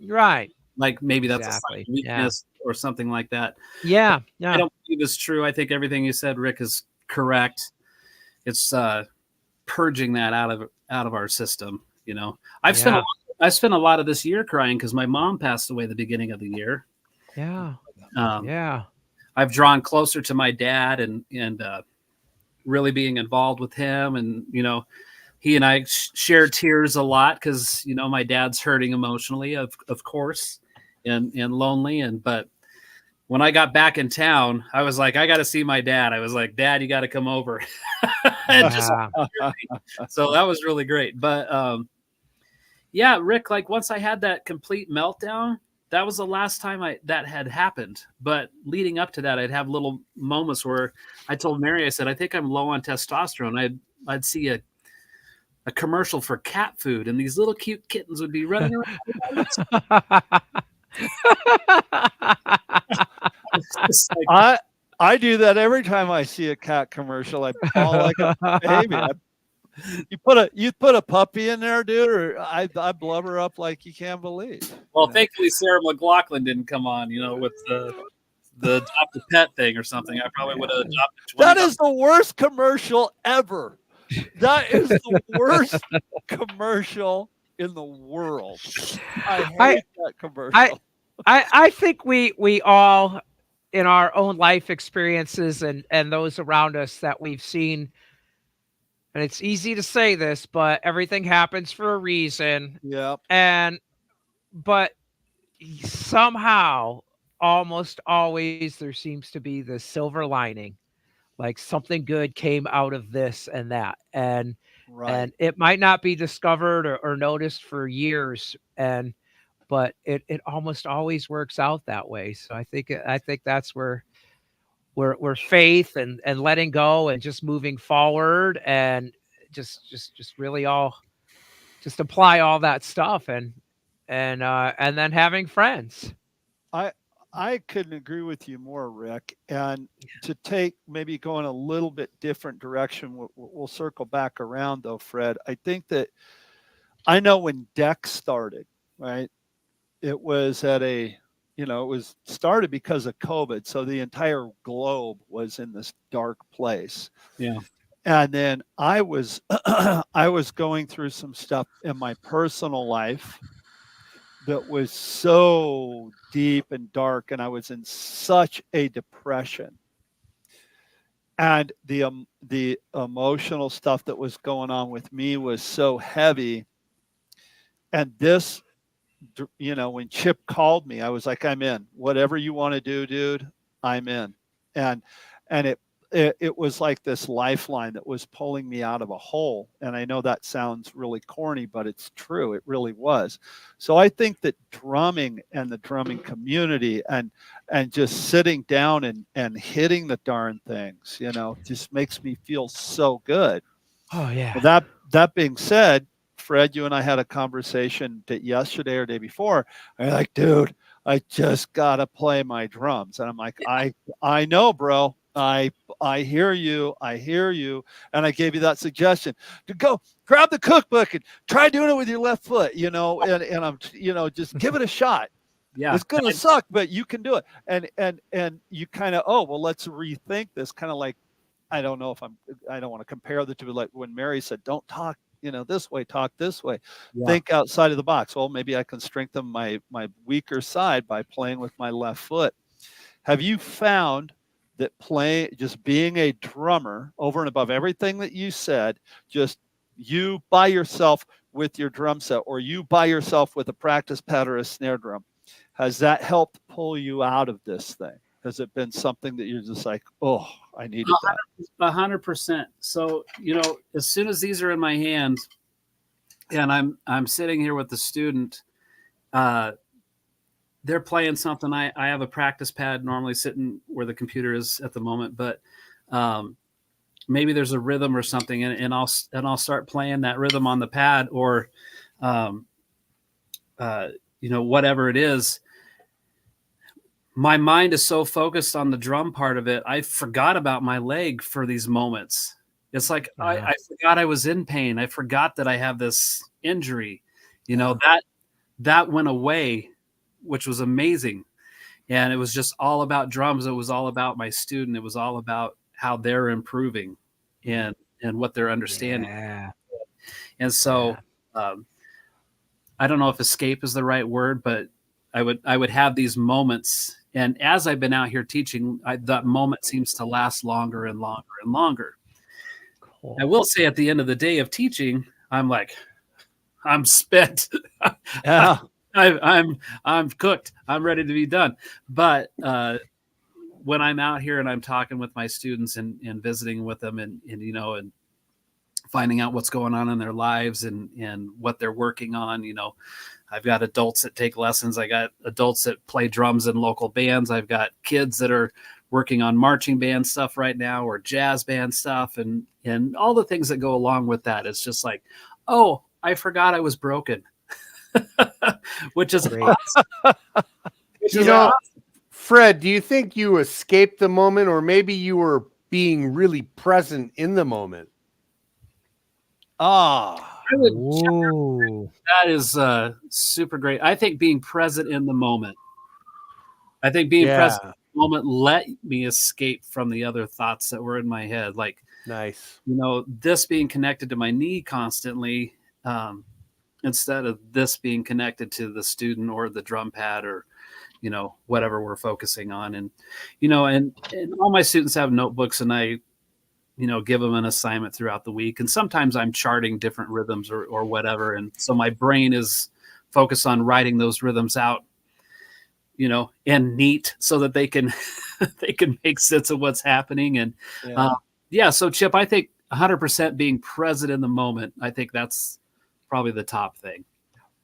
Speaker 3: Right.
Speaker 4: Like maybe that's a sign of weakness or something like that.
Speaker 3: Yeah.
Speaker 4: I don't believe it's true. I think everything you said, Rick, is correct. It's purging that out of our system. You know, I spent a lot of this year crying because my mom passed away at the beginning of the year.
Speaker 3: Yeah.
Speaker 4: I've drawn closer to my dad and really being involved with him, and you know, he and I shared tears a lot because you know my dad's hurting emotionally, of course, and lonely. But when I got back in town, I was like, I got to see my dad. I was like, Dad, you got to come over. So that was really great. But yeah, Rick, like once I had that complete meltdown, that was the last time that had happened. But leading up to that, I'd have little moments where I told Mary, I said, I think I'm low on testosterone. I'd see a commercial for cat food, and these little cute kittens would be running around.
Speaker 1: I do that every time I see a cat commercial. I bawl like a baby. You put a puppy in there, dude, or I blubber up like you can't believe.
Speaker 4: Well, thankfully Sarah McLachlan didn't come on, you know, with the adopt a pet thing or something. I probably would have adopted.
Speaker 1: That is the worst commercial ever. That is the worst commercial in the world. I hate that commercial.
Speaker 3: I think we all, in our own life experiences and those around us that we've seen, and it's easy to say this, but everything happens for a reason.
Speaker 1: Yeah.
Speaker 3: But somehow, almost always, there seems to be the silver lining. Like something good came out of this and that. And it might not be discovered or noticed for years. But it almost always works out that way. So I think that's where faith and letting go and just moving forward and just really all just apply all that stuff and then having friends.
Speaker 1: I couldn't agree with you more, Rick. And to take maybe going a little bit different direction, we'll circle back around though, Fred. I think that I know when Deck started, right? It was at a, it was started because of COVID. So the entire globe was in this dark place.
Speaker 4: Yeah.
Speaker 1: And then I was I was going through some stuff in my personal life that was so deep and dark, and I was in such a depression. And the emotional stuff that was going on with me was so heavy. And this, when Chip called me, I was like, I'm in. Whatever you want to do, dude, I'm in. And it was like this lifeline that was pulling me out of a hole. And I know that sounds really corny, but it's true. It really was. So I think that drumming and the drumming community and just sitting down and hitting the darn things, just makes me feel so good.
Speaker 3: Oh yeah.
Speaker 1: That being said, Fred, you and I had a conversation yesterday or day before. I'm like, dude, I just gotta play my drums. And I'm like, I know, bro. I hear you. I hear you. And I gave you that suggestion to go grab the cookbook and try doing it with your left foot, and I'm, just give it a shot.
Speaker 4: Yeah.
Speaker 1: It's going to suck, but you can do it. And you kind of, well, let's rethink this, kind of like, I don't know if I don't want to compare the two, like when Mary said, don't talk, this way, talk this way, think outside of the box. Well, maybe I can strengthen my weaker side by playing with my left foot. Have you found that just being a drummer over and above everything that you said, just you by yourself with your drum set, or you by yourself with a practice pad or a snare drum, has that helped pull you out of this thing? Has it been something that you're just like, oh, I needed that?
Speaker 4: 100%. So, as soon as these are in my hand and I'm sitting here with the student, they're playing something. I have a practice pad normally sitting where the computer is at the moment, but maybe there's a rhythm or something, and I'll start playing that rhythm on the pad, or whatever it is. My mind is so focused on the drum part of it, I forgot about my leg for these moments. It's like I forgot I was in pain. I forgot that I have this injury. That went away, which was amazing. And it was just all about drums. It was all about my student. It was all about how they're improving and what they're understanding.
Speaker 3: Yeah.
Speaker 4: And so I don't know if escape is the right word, but I would have these moments. And as I've been out here teaching, that moment seems to last longer and longer and longer. Cool. I will say at the end of the day of teaching, I'm like, I'm spent.
Speaker 1: Yeah.
Speaker 4: I'm cooked. I'm ready to be done. But when I'm out here and I'm talking with my students and visiting with them and finding out what's going on in their lives and what they're working on, I've got adults that take lessons. I got adults that play drums in local bands. I've got kids that are working on marching band stuff right now, or jazz band stuff, and all the things that go along with that. It's just like, oh, I forgot I was broken. Which is awesome.
Speaker 2: Fred, do you think you escaped the moment, or maybe you were being really present in the moment?
Speaker 4: That is super great. I think being present in the moment. Present in the moment let me escape from the other thoughts that were in my head. Like,
Speaker 2: nice.
Speaker 4: This being connected to my knee constantly, instead of this being connected to the student or the drum pad or, whatever we're focusing on. And, and all my students have notebooks, and I, give them an assignment throughout the week. And sometimes I'm charting different rhythms or whatever. And so my brain is focused on writing those rhythms out, and neat so that they can, they can make sense of what's happening. And so Chip, I think 100% being present in the moment, I think that's probably the top thing.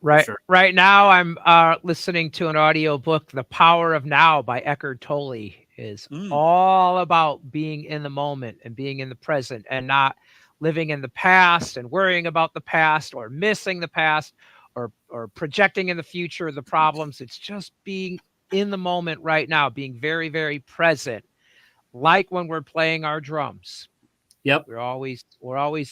Speaker 3: Right.
Speaker 4: Sure.
Speaker 3: Right now I'm listening to an audio book, The Power of Now by Eckhart Tolle, is all about being in the moment and being in the present and not living in the past and worrying about the past or missing the past or projecting in the future the problems. It's just being in the moment right now, being very, very present, like when we're playing our drums.
Speaker 4: Yep.
Speaker 3: We're always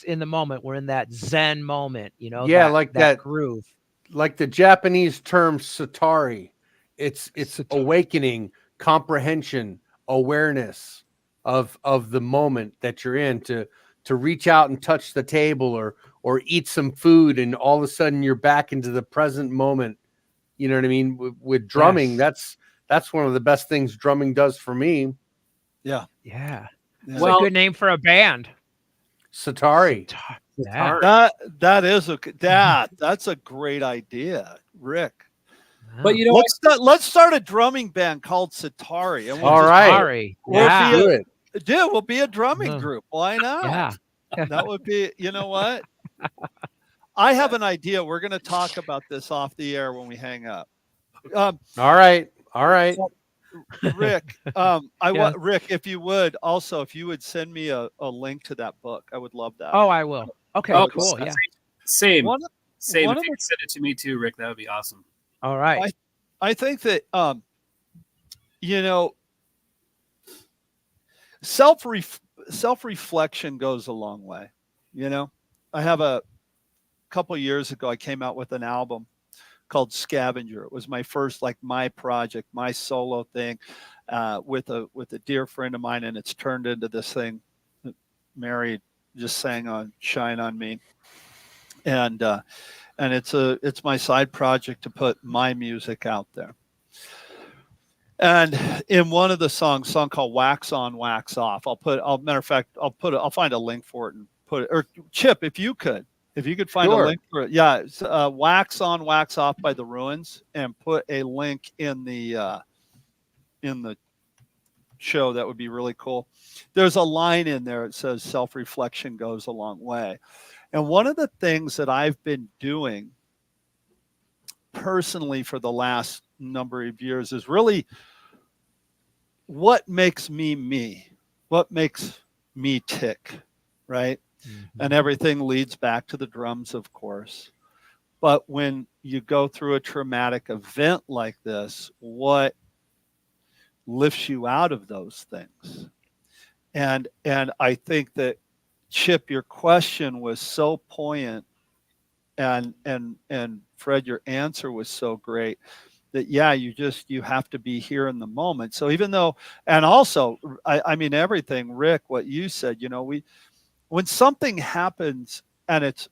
Speaker 3: in the moment. We're in that Zen moment,
Speaker 2: Yeah, like that
Speaker 3: groove.
Speaker 2: Like the Japanese term satari. It's
Speaker 3: Satari.
Speaker 2: awakening, comprehension, awareness of the moment that you're in, to reach out and touch the table or eat some food, and all of a sudden you're back into the present moment. You know what I mean? With drumming,
Speaker 3: Yes.
Speaker 2: that's one of the best things drumming does for me.
Speaker 1: Yeah.
Speaker 3: Yeah.
Speaker 1: Yeah.
Speaker 3: It's a good name for a band.
Speaker 2: Satari.
Speaker 3: Yeah.
Speaker 1: That's a great idea, Rick.
Speaker 4: But
Speaker 1: let's start a drumming band called Satari. And
Speaker 2: All right.
Speaker 3: Satari.
Speaker 1: We'll be a drumming group. Why not?
Speaker 3: Yeah.
Speaker 1: That would be, you know what? I have an idea. We're going to talk about this off the air when we hang up.
Speaker 2: All right.
Speaker 1: Rick, Rick, if you would send me a link to that book, I would love that.
Speaker 3: Oh, I will. Okay, cool. Yeah.
Speaker 4: Same.
Speaker 1: One
Speaker 4: if you
Speaker 1: of
Speaker 4: could send it to me too, Rick, that would be awesome.
Speaker 3: All right.
Speaker 1: I think that self-reflection goes a long way. I have a couple of years ago, I came out with an album called Scavenger. It was my first, my project, my solo thing, with a dear friend of mine, and it's turned into this thing that Mary just sang on Shine on Me. And it's my side project to put my music out there. And in one of the song called Wax On, Wax Off, I'll find a link for it and put it, or Chip, if you could find a link for it. Yeah. It's, Wax On, Wax Off by The Ruins, and put a link in the show. That would be really cool. There's a line in there. It says self-reflection goes a long way. And one of the things that I've been doing personally for the last number of years is really what makes me, what makes me tick, right? Mm-hmm. And everything leads back to the drums, of course. But when you go through a traumatic event like this, what lifts you out of those things? And I think that, Chip, your question was so poignant, and Fred, your answer was so great, that you have to be here in the moment. So even though, and also, I mean, everything, Rick, what you said, when something happens and it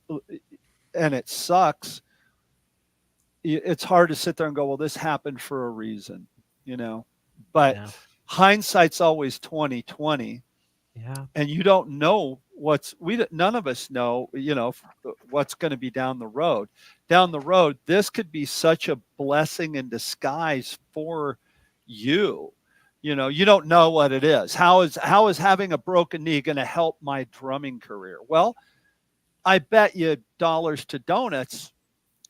Speaker 1: sucks, it's hard to sit there and go, well, this happened for a reason, but hindsight's always 20/20. Yeah. And you don't know none of us know, what's going to be down the road. Down the road, this could be such a blessing in disguise for you. You don't know what it is. How is having a broken knee going to help my drumming career? Well, I bet you dollars to donuts,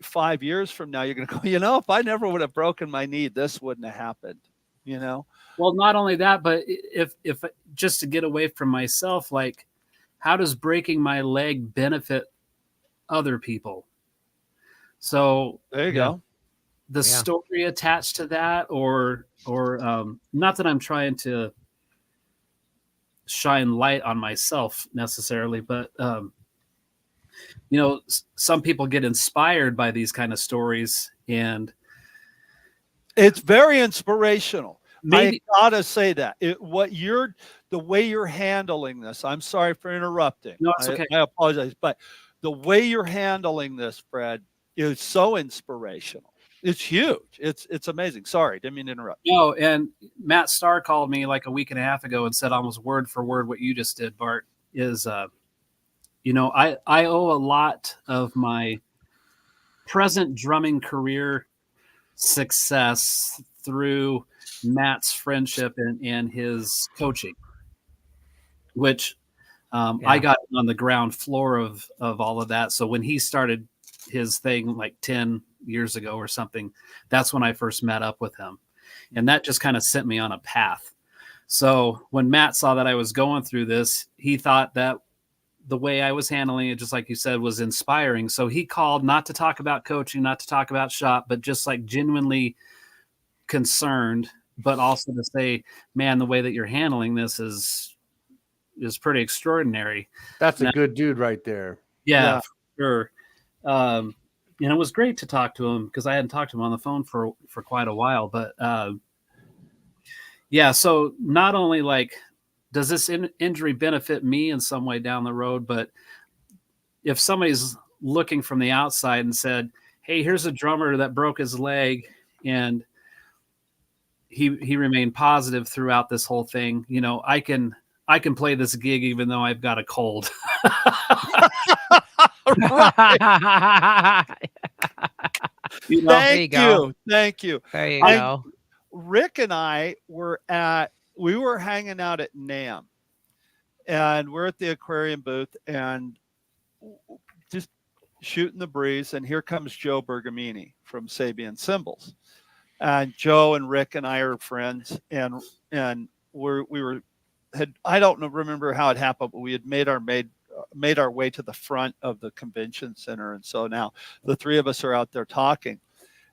Speaker 1: 5 years from now, you're going to go, if I never would have broken my knee, this wouldn't have happened,
Speaker 4: Well, not only that, but if just to get away from myself, how does breaking my leg benefit other people? So
Speaker 1: there you go.
Speaker 4: The story attached to that, or not that I'm trying to shine light on myself necessarily, but some people get inspired by these kind of stories, and
Speaker 1: it's very inspirational.
Speaker 4: Maybe.
Speaker 1: I gotta say that the way you're handling this. I'm sorry for interrupting.
Speaker 4: No, it's okay.
Speaker 1: I apologize, but the way you're handling this, Fred, is so inspirational. It's huge. It's amazing. Sorry, didn't mean to interrupt.
Speaker 4: No, and Matt Starr called me like a week and a half ago and said almost word for word what you just did, Bart. Is I owe a lot of my present drumming career success through Matt's friendship and his coaching, which I got on the ground floor of all of that. So when he started his thing 10 years ago or something, that's when I first met up with him. And that just kind of sent me on a path. So when Matt saw that I was going through this, he thought that the way I was handling it, just like you said, was inspiring. So he called not to talk about coaching, not to talk about shop, but just like genuinely concerned, but also to say, man, the way that you're handling this is pretty extraordinary.
Speaker 2: That's a
Speaker 4: Now,
Speaker 2: good dude right there.
Speaker 4: yeah. For sure. And it was great to talk to him because I hadn't talked to him on the phone for quite a while. But yeah, so not only like does this injury benefit me in some way down the road, but if somebody's looking from the outside and said, hey, here's a drummer that broke his leg and he remained positive throughout this whole thing, you know, I can play this gig even though I've got a cold.
Speaker 3: You know?
Speaker 1: Thank you. Thank you.
Speaker 3: There you go.
Speaker 1: Rick and I we were hanging out at NAMM, and we're at the aquarium booth and just shooting the breeze. And here comes Joe Bergamini from Sabian Cymbals. And Joe and Rick and I are friends, and I don't remember how it happened, but we had made our way to the front of the convention center. And so now the three of us are out there talking,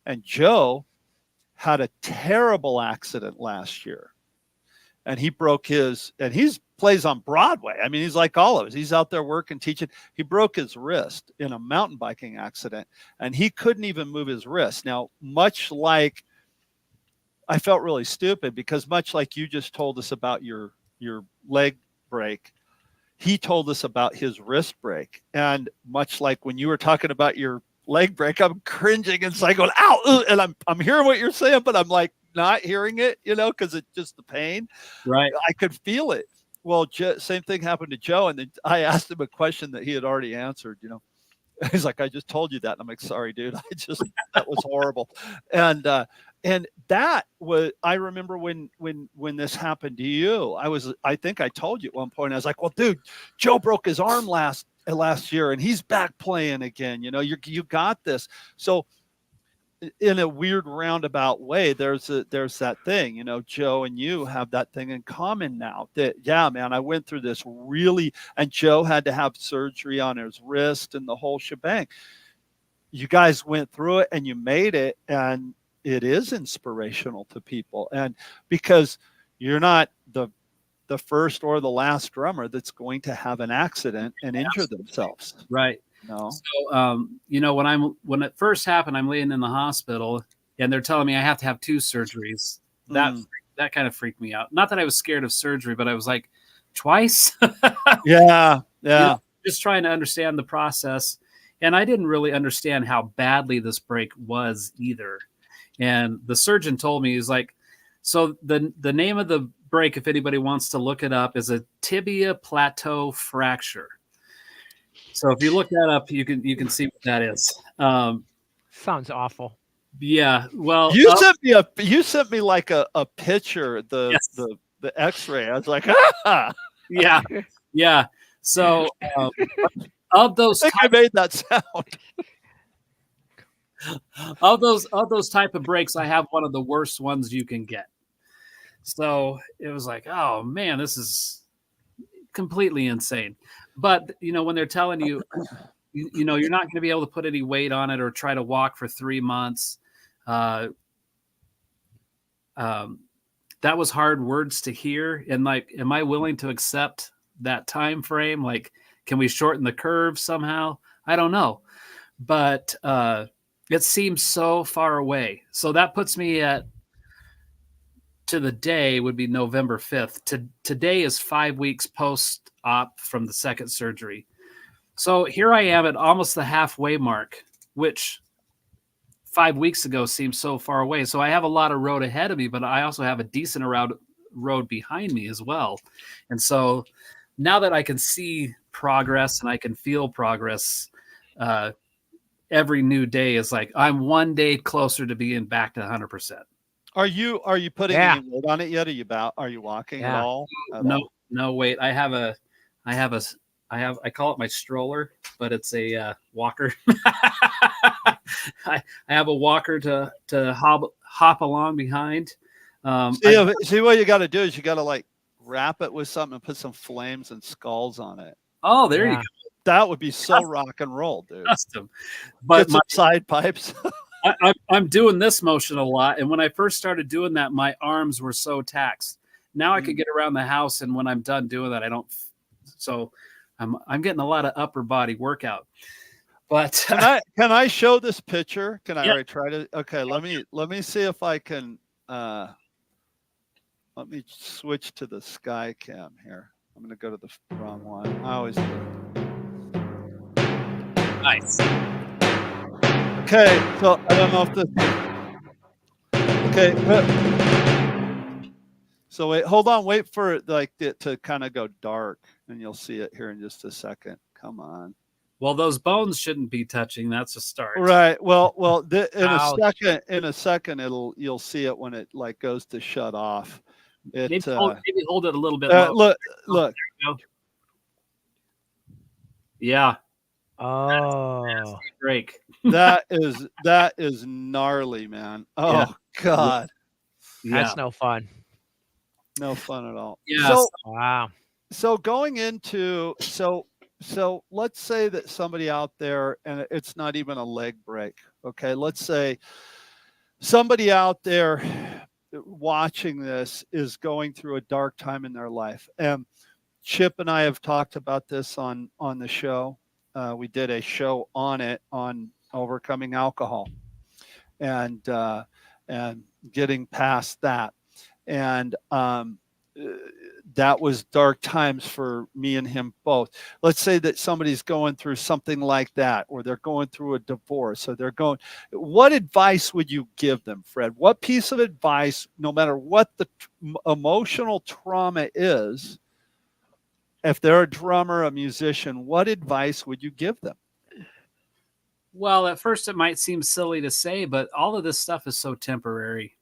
Speaker 1: and Joe had a terrible accident last year, and he broke and he's plays on Broadway. I mean, he's like all of us. He's out there working, teaching. He broke his wrist in a mountain biking accident, and he couldn't even move his wrist. Now, much like I felt really stupid because much like you just told us about your leg break, he told us about his wrist break. And much like when you were talking about your leg break, I'm cringing and like going, ow, and I'm hearing what you're saying, but I'm like not hearing it, you know, because it's just the pain.
Speaker 4: Right.
Speaker 1: I could feel it. Well, same thing happened to Joe. And then I asked him a question that he had already answered, you know. He's like, I just told you that. And I'm like, sorry, dude. That was horrible. And that was, I remember when this happened to you, I think I told you at one point, I was like, well, dude, Joe broke his arm last year and he's back playing again. You know, you got this. So in a weird roundabout way, there's that thing, you know, Joe and you have that thing in common now that, yeah, man, I went through this and Joe had to have surgery on his wrist and the whole shebang. You guys went through it and you made it, and it is inspirational to people. And because you're not the first or the last drummer that's going to have an accident and injure themselves.
Speaker 4: Right.
Speaker 1: No.
Speaker 4: So, you know, when it first happened, I'm laying in the hospital and they're telling me I have to have 2 surgeries. That kind of freaked me out. Not that I was scared of surgery, but I was like, twice?
Speaker 1: Yeah.
Speaker 4: You know, just trying to understand the process. And I didn't really understand how badly this break was either. And the surgeon told me, he's like, so the name of the break, if anybody wants to look it up, is a tibia plateau fracture. So if you look that up, you can see what that is.
Speaker 3: Sounds awful.
Speaker 4: Yeah. Well,
Speaker 1: you sent me like a picture, the X-ray. I was like, ah.
Speaker 4: Yeah. Yeah. So of those,
Speaker 1: I think I made that sound.
Speaker 4: Of those type of breaks, I have one of the worst ones you can get. So it was like, oh man, this is completely insane. But you know, when they're telling you, you know, you're not going to be able to put any weight on it or try to walk for 3 months. That was hard words to hear. And like, am I willing to accept that time frame? Like, can we shorten the curve somehow? I don't know. But it seems so far away. So that puts me to the day would be November 5th. Today is 5 weeks post-op from the second surgery. So here I am at almost the halfway mark, which 5 weeks ago seemed so far away. So I have a lot of road ahead of me, but I also have a decent road behind me as well. And so now that I can see progress and I can feel progress, every new day is like I'm one day closer to being back to 100%.
Speaker 1: Are you putting any weight on it yet? Are you walking at all?
Speaker 4: No weight. I call it my stroller, but it's a walker. I have a walker to hop along behind.
Speaker 1: See what you got to do is you got to like wrap it with something and put some flames and skulls on it.
Speaker 4: Oh, there you
Speaker 3: Yeah.
Speaker 4: go.
Speaker 1: That would be so rock and roll, dude.
Speaker 4: Custom.
Speaker 1: Get
Speaker 4: But
Speaker 1: some side pipes.
Speaker 4: I'm doing this motion a lot, and when I first started doing that, my arms were so taxed. Now I can get around the house, and when I'm done doing that, I don't. So I'm getting a lot of upper body workout. But
Speaker 1: Can I show this picture? Can I
Speaker 4: Yeah.
Speaker 1: try to? Okay, let me see if I can. Let me switch to the sky cam here. I'm going to go to the wrong one. I always do.
Speaker 4: nice.
Speaker 1: Okay, so I don't know if this. Okay, so wait, hold on, wait for it to kind of go dark, and you'll see it here in just a second. Come on.
Speaker 4: Well, those bones shouldn't be touching. That's a start.
Speaker 1: Right. Well,
Speaker 3: Ouch.
Speaker 1: in a second, you'll see it when it like goes to shut off. It
Speaker 4: Maybe hold it a little bit lower.
Speaker 1: look.
Speaker 4: Yeah.
Speaker 3: Oh.
Speaker 4: Break.
Speaker 1: That is gnarly, man. Oh
Speaker 4: Yeah.
Speaker 1: God,
Speaker 4: Yeah.
Speaker 3: That's no fun.
Speaker 1: no fun at all.
Speaker 4: Yes.
Speaker 3: Wow.
Speaker 1: So going into so let's say that somebody out there, and it's not even a leg break. Okay, let's say somebody out there watching this is going through a dark time in their life. And Chip and I have talked about this on the show. We did a show on it, on overcoming alcohol and getting past that. And that was dark times for me and him both. Let's say that somebody's going through something like that, or they're going through a divorce, or what advice would you give them, Fred? What piece of advice, no matter what the emotional trauma is, if they're a drummer, a musician, what advice would you give them?
Speaker 4: Well, at first it might seem silly to say, but all of this stuff is so temporary.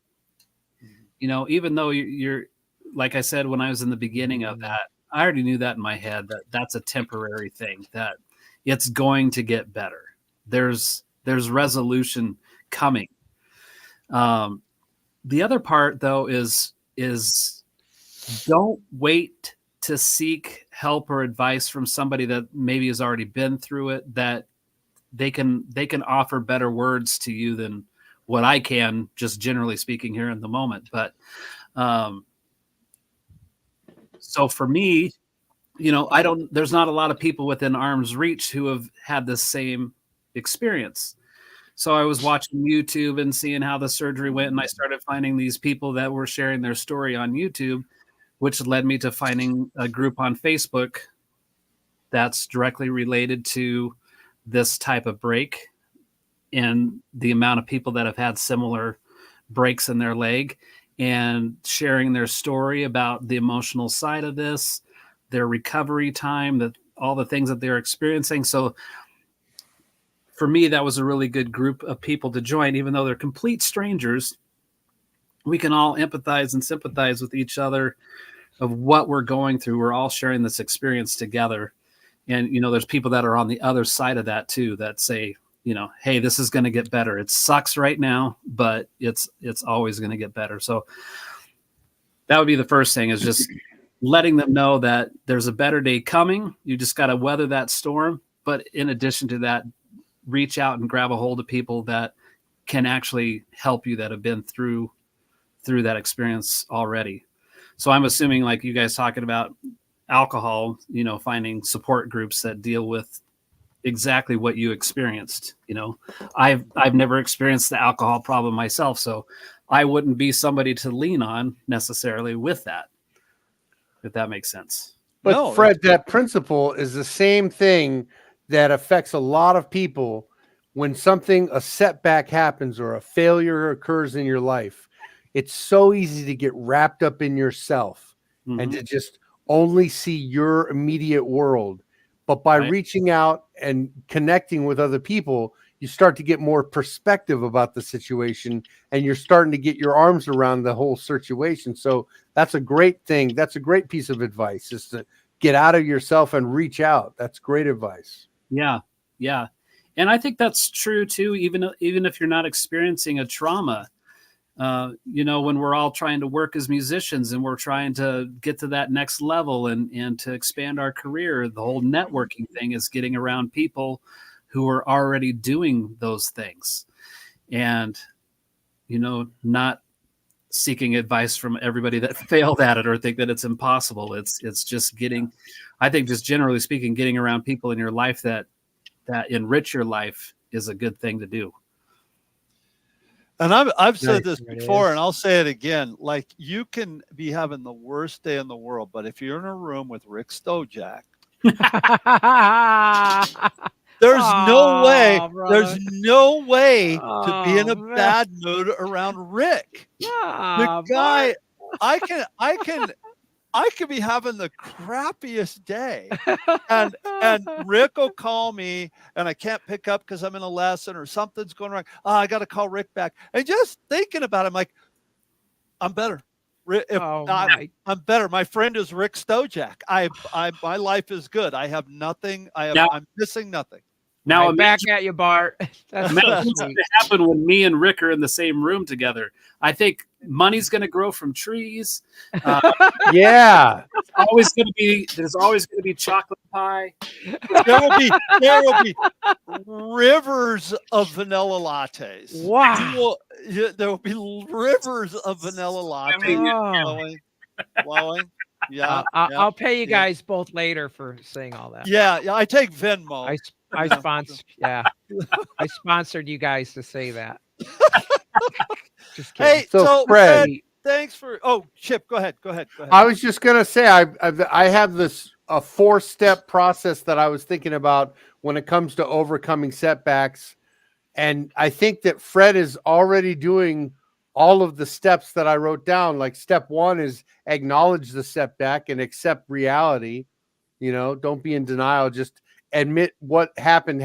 Speaker 4: You know, even though you're like I said, when I was in the beginning of that, I already knew that in my head that that's a temporary thing, that it's going to get better. There's resolution coming. The other part though is don't wait to seek help or advice from somebody that maybe has already been through it, that they can offer better words to you than what I can, just generally speaking here in the moment. But so for me, you know, there's not a lot of people within arm's reach who have had the same experience. So I was watching YouTube and seeing how the surgery went, and I started finding these people that were sharing their story on YouTube, which led me to finding a group on Facebook that's directly related to this type of break and the amount of people that have had similar breaks in their leg, and sharing their story about the emotional side of this, their recovery time, all the things that they're experiencing. So for me, that was a really good group of people to join, even though they're complete strangers. We can all empathize and sympathize with each other of what we're going through. We're all sharing this experience together. And, you know, there's people that are on the other side of that too, that say, you know, hey, this is going to get better. It sucks right now, but it's always going to get better. So that would be the first thing, is just letting them know that there's a better day coming. You just got to weather that storm. But in addition to that, reach out and grab a hold of people that can actually help you, that have been through that experience already. So I'm assuming, like you guys talking about alcohol, you know, finding support groups that deal with exactly what you experienced. You know, I've never experienced the alcohol problem myself, so I wouldn't be somebody to lean on necessarily with that, if that makes sense.
Speaker 2: But
Speaker 1: No,
Speaker 2: Fred, that principle is the same thing that affects a lot of people when a setback happens or a failure occurs in your life. It's so easy to get wrapped up in yourself and to just only see your immediate world. But by reaching out and connecting with other people, you start to get more perspective about the situation, and you're starting to get your arms around the whole situation. So that's a great thing. That's a great piece of advice, is to get out of yourself and reach out. That's great advice.
Speaker 4: Yeah. Yeah. And I think that's true too, even if you're not experiencing a trauma. when we're all trying to work as musicians and we're trying to get to that next level and to expand our career, the whole networking thing is getting around people who are already doing those things, and not seeking advice from everybody that failed at it or think that it's impossible. It's just getting, I think, just generally speaking, getting around people in your life that enrich your life is a good thing to do.
Speaker 1: And I've said
Speaker 3: Nice.
Speaker 1: this
Speaker 3: There it
Speaker 1: before,
Speaker 3: is.
Speaker 1: and I'll say it again. Like, you can be having the worst day in the world, but if you're in a room with Rick Stojak, there's no way.
Speaker 3: Aw, brother.
Speaker 1: There's no way to be in
Speaker 3: Oh,
Speaker 1: a
Speaker 3: man.
Speaker 1: bad mood around Rick. The
Speaker 3: Ah,
Speaker 1: guy, I could be having the crappiest day, and Rick will call me, and I can't pick up because I'm in a lesson or something's going wrong. Oh, I got to call Rick back. And just thinking about it, I'm like, I'm better. I'm better. My friend is Rick Stojak. My life is good. I have nothing. I'm missing nothing.
Speaker 4: Now,
Speaker 3: Right back at you, Bart. That's so
Speaker 4: imagine what's going
Speaker 3: sweet.
Speaker 4: to happen when me and Rick are in the same room together. I think money's going to grow from trees.
Speaker 2: Yeah.
Speaker 4: There's always going to be chocolate pie.
Speaker 1: There will be rivers of vanilla lattes.
Speaker 3: Wow.
Speaker 1: There will be rivers of vanilla lattes flowing. Yeah,
Speaker 3: I'll pay you guys both later for saying all that.
Speaker 1: yeah. I take Venmo.
Speaker 3: I sponsored you guys to say that. Just kidding.
Speaker 1: Hey,
Speaker 2: So,
Speaker 1: so
Speaker 2: Fred,
Speaker 1: thanks for. Oh, Chip, go ahead.
Speaker 2: I was just gonna say I have this a 4-step process that I was thinking about when it comes to overcoming setbacks, and I think that Fred is already doing all of the steps that I wrote down. Like, step 1 is acknowledge the setback and accept reality. Don't be in denial. Just admit what happened.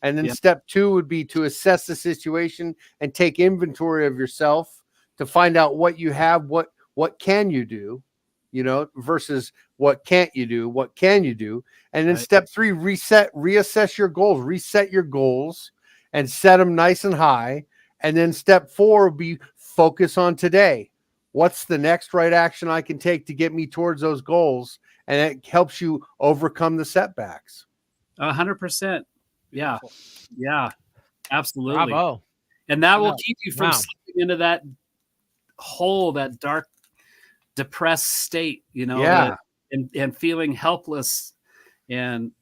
Speaker 2: And then step 2 would be to assess the situation and take inventory of yourself to find out what you have, what can you do, versus what can't you do, what can you do. And then step 3, reassess your goals, reset your goals and set them nice and high. And then step 4 would be focus on today. What's the next right action I can take to get me towards those goals? And it helps you overcome the setbacks.
Speaker 4: 100%. Yeah. Yeah, absolutely.
Speaker 3: Bravo.
Speaker 4: And that will keep you from
Speaker 3: Wow.
Speaker 4: slipping into that hole, that dark, depressed state,
Speaker 2: Yeah.
Speaker 4: and feeling helpless. And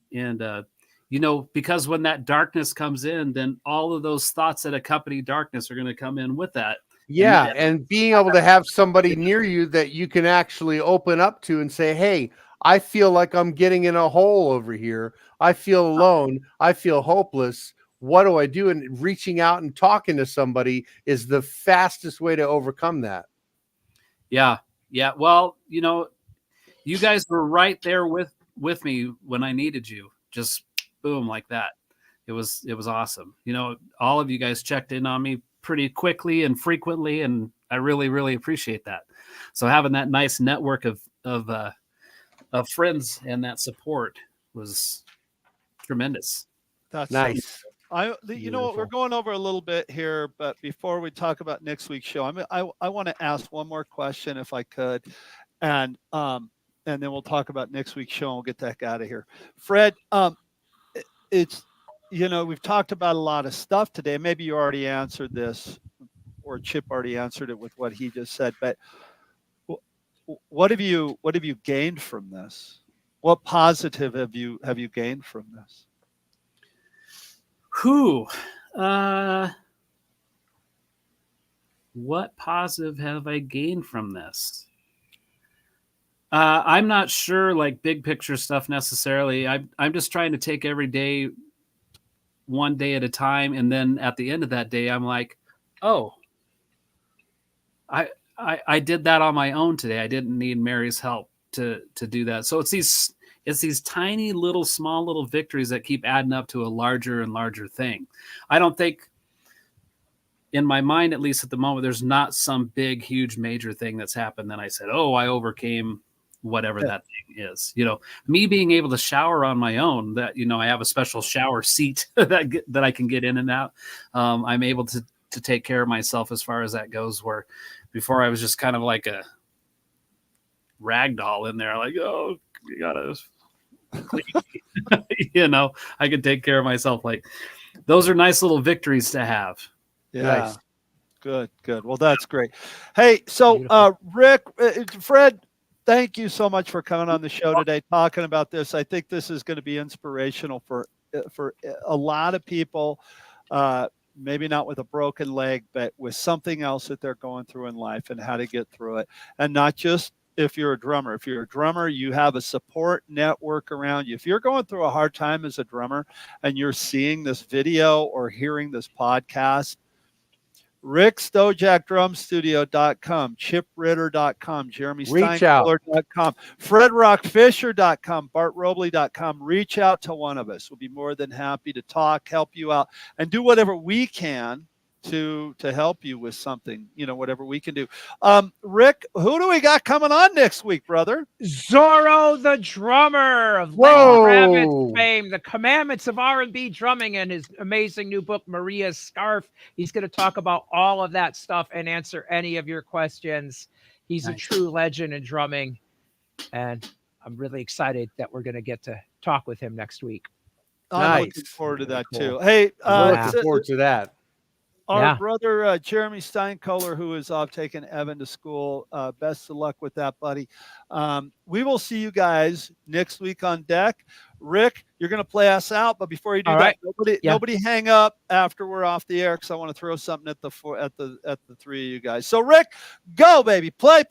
Speaker 4: because when that darkness comes in, then all of those thoughts that accompany darkness are going to come in with that.
Speaker 2: Yeah. And being able to have somebody near you that you can actually open up to and say, hey, I feel like I'm getting in a hole over here. I feel alone. I feel hopeless. What do I do? And reaching out and talking to somebody is the fastest way to overcome that.
Speaker 4: Yeah. Yeah. Well, you guys were right there with me when I needed you. Just boom, like that. It was awesome. All of you guys checked in on me pretty quickly and frequently, and I really, really appreciate that. So having that nice network of friends and that support was tremendous.
Speaker 1: That's
Speaker 2: Nice.
Speaker 1: you know what, we're going over a little bit here, but before we talk about next week's show, I want to ask one more question if I could, and then we'll talk about next week's show and we'll get the heck out of here. Fred, it's we've talked about a lot of stuff today. Maybe you already answered this, or Chip already answered it with what he just said, but what have you gained from this? What positive have you gained from this?
Speaker 4: What positive have I gained from this? I'm not sure, like big picture stuff necessarily. I'm just trying to take every day one day at a time, and then at the end of that day, I'm like, oh, I did that on my own today. I didn't need Mary's help to do that. So it's these tiny little small little victories that keep adding up to a larger and larger thing. I don't think, in my mind, at least at the moment, there's not some big, huge, major thing that's happened. Then I said, oh, I overcame whatever that thing is. Me being able to shower on my own, that, I have a special shower seat that I can get in and out. I'm able to take care of myself as far as that goes, where before I was just kind of like a rag doll in there, like, oh, you gotta clean. You know, I can take care of myself. Like, those are nice little victories to have.
Speaker 1: Yeah.
Speaker 2: Nice.
Speaker 1: Good. Well, that's great. Hey, so
Speaker 3: Beautiful.
Speaker 1: Rick, Fred, thank you so much for coming on the show today, talking about this. I think this is going to be inspirational for a lot of people. Maybe not with a broken leg, but with something else that they're going through in life and how to get through it. And not just if you're a drummer. If you're a drummer, you have a support network around you. If you're going through a hard time as a drummer and you're seeing this video or hearing this podcast, RickStojakDrumStudio.com, ChipRitter.com, JeremySteinkoller.com, FredRockFisher.com, BartRobley.com. Reach out to one of us. We'll be more than happy to talk, help you out, and do whatever we can to help you with something, whatever we can do. Rick, who do we got coming on next week, brother?
Speaker 3: Zorro the drummer of Lenny Kravitz fame, the commandments of R&B drumming, and his amazing new book, Maria's Scarf. He's going to talk about all of that stuff and answer any of your questions. He's a true legend in drumming, and I'm really excited that we're going to get to talk with him next week.
Speaker 1: I'm looking forward to that too. Hey,
Speaker 2: looking forward to that.
Speaker 1: Our brother, Jeremy Steinkoller, who is off taking Evan to school. Best of luck with that, buddy. We will see you guys next week on deck. Rick, you're going to play us out, but before you do that, nobody hang up after we're off the air, because I want to throw something at the three of you guys. So, Rick, go, baby. Play.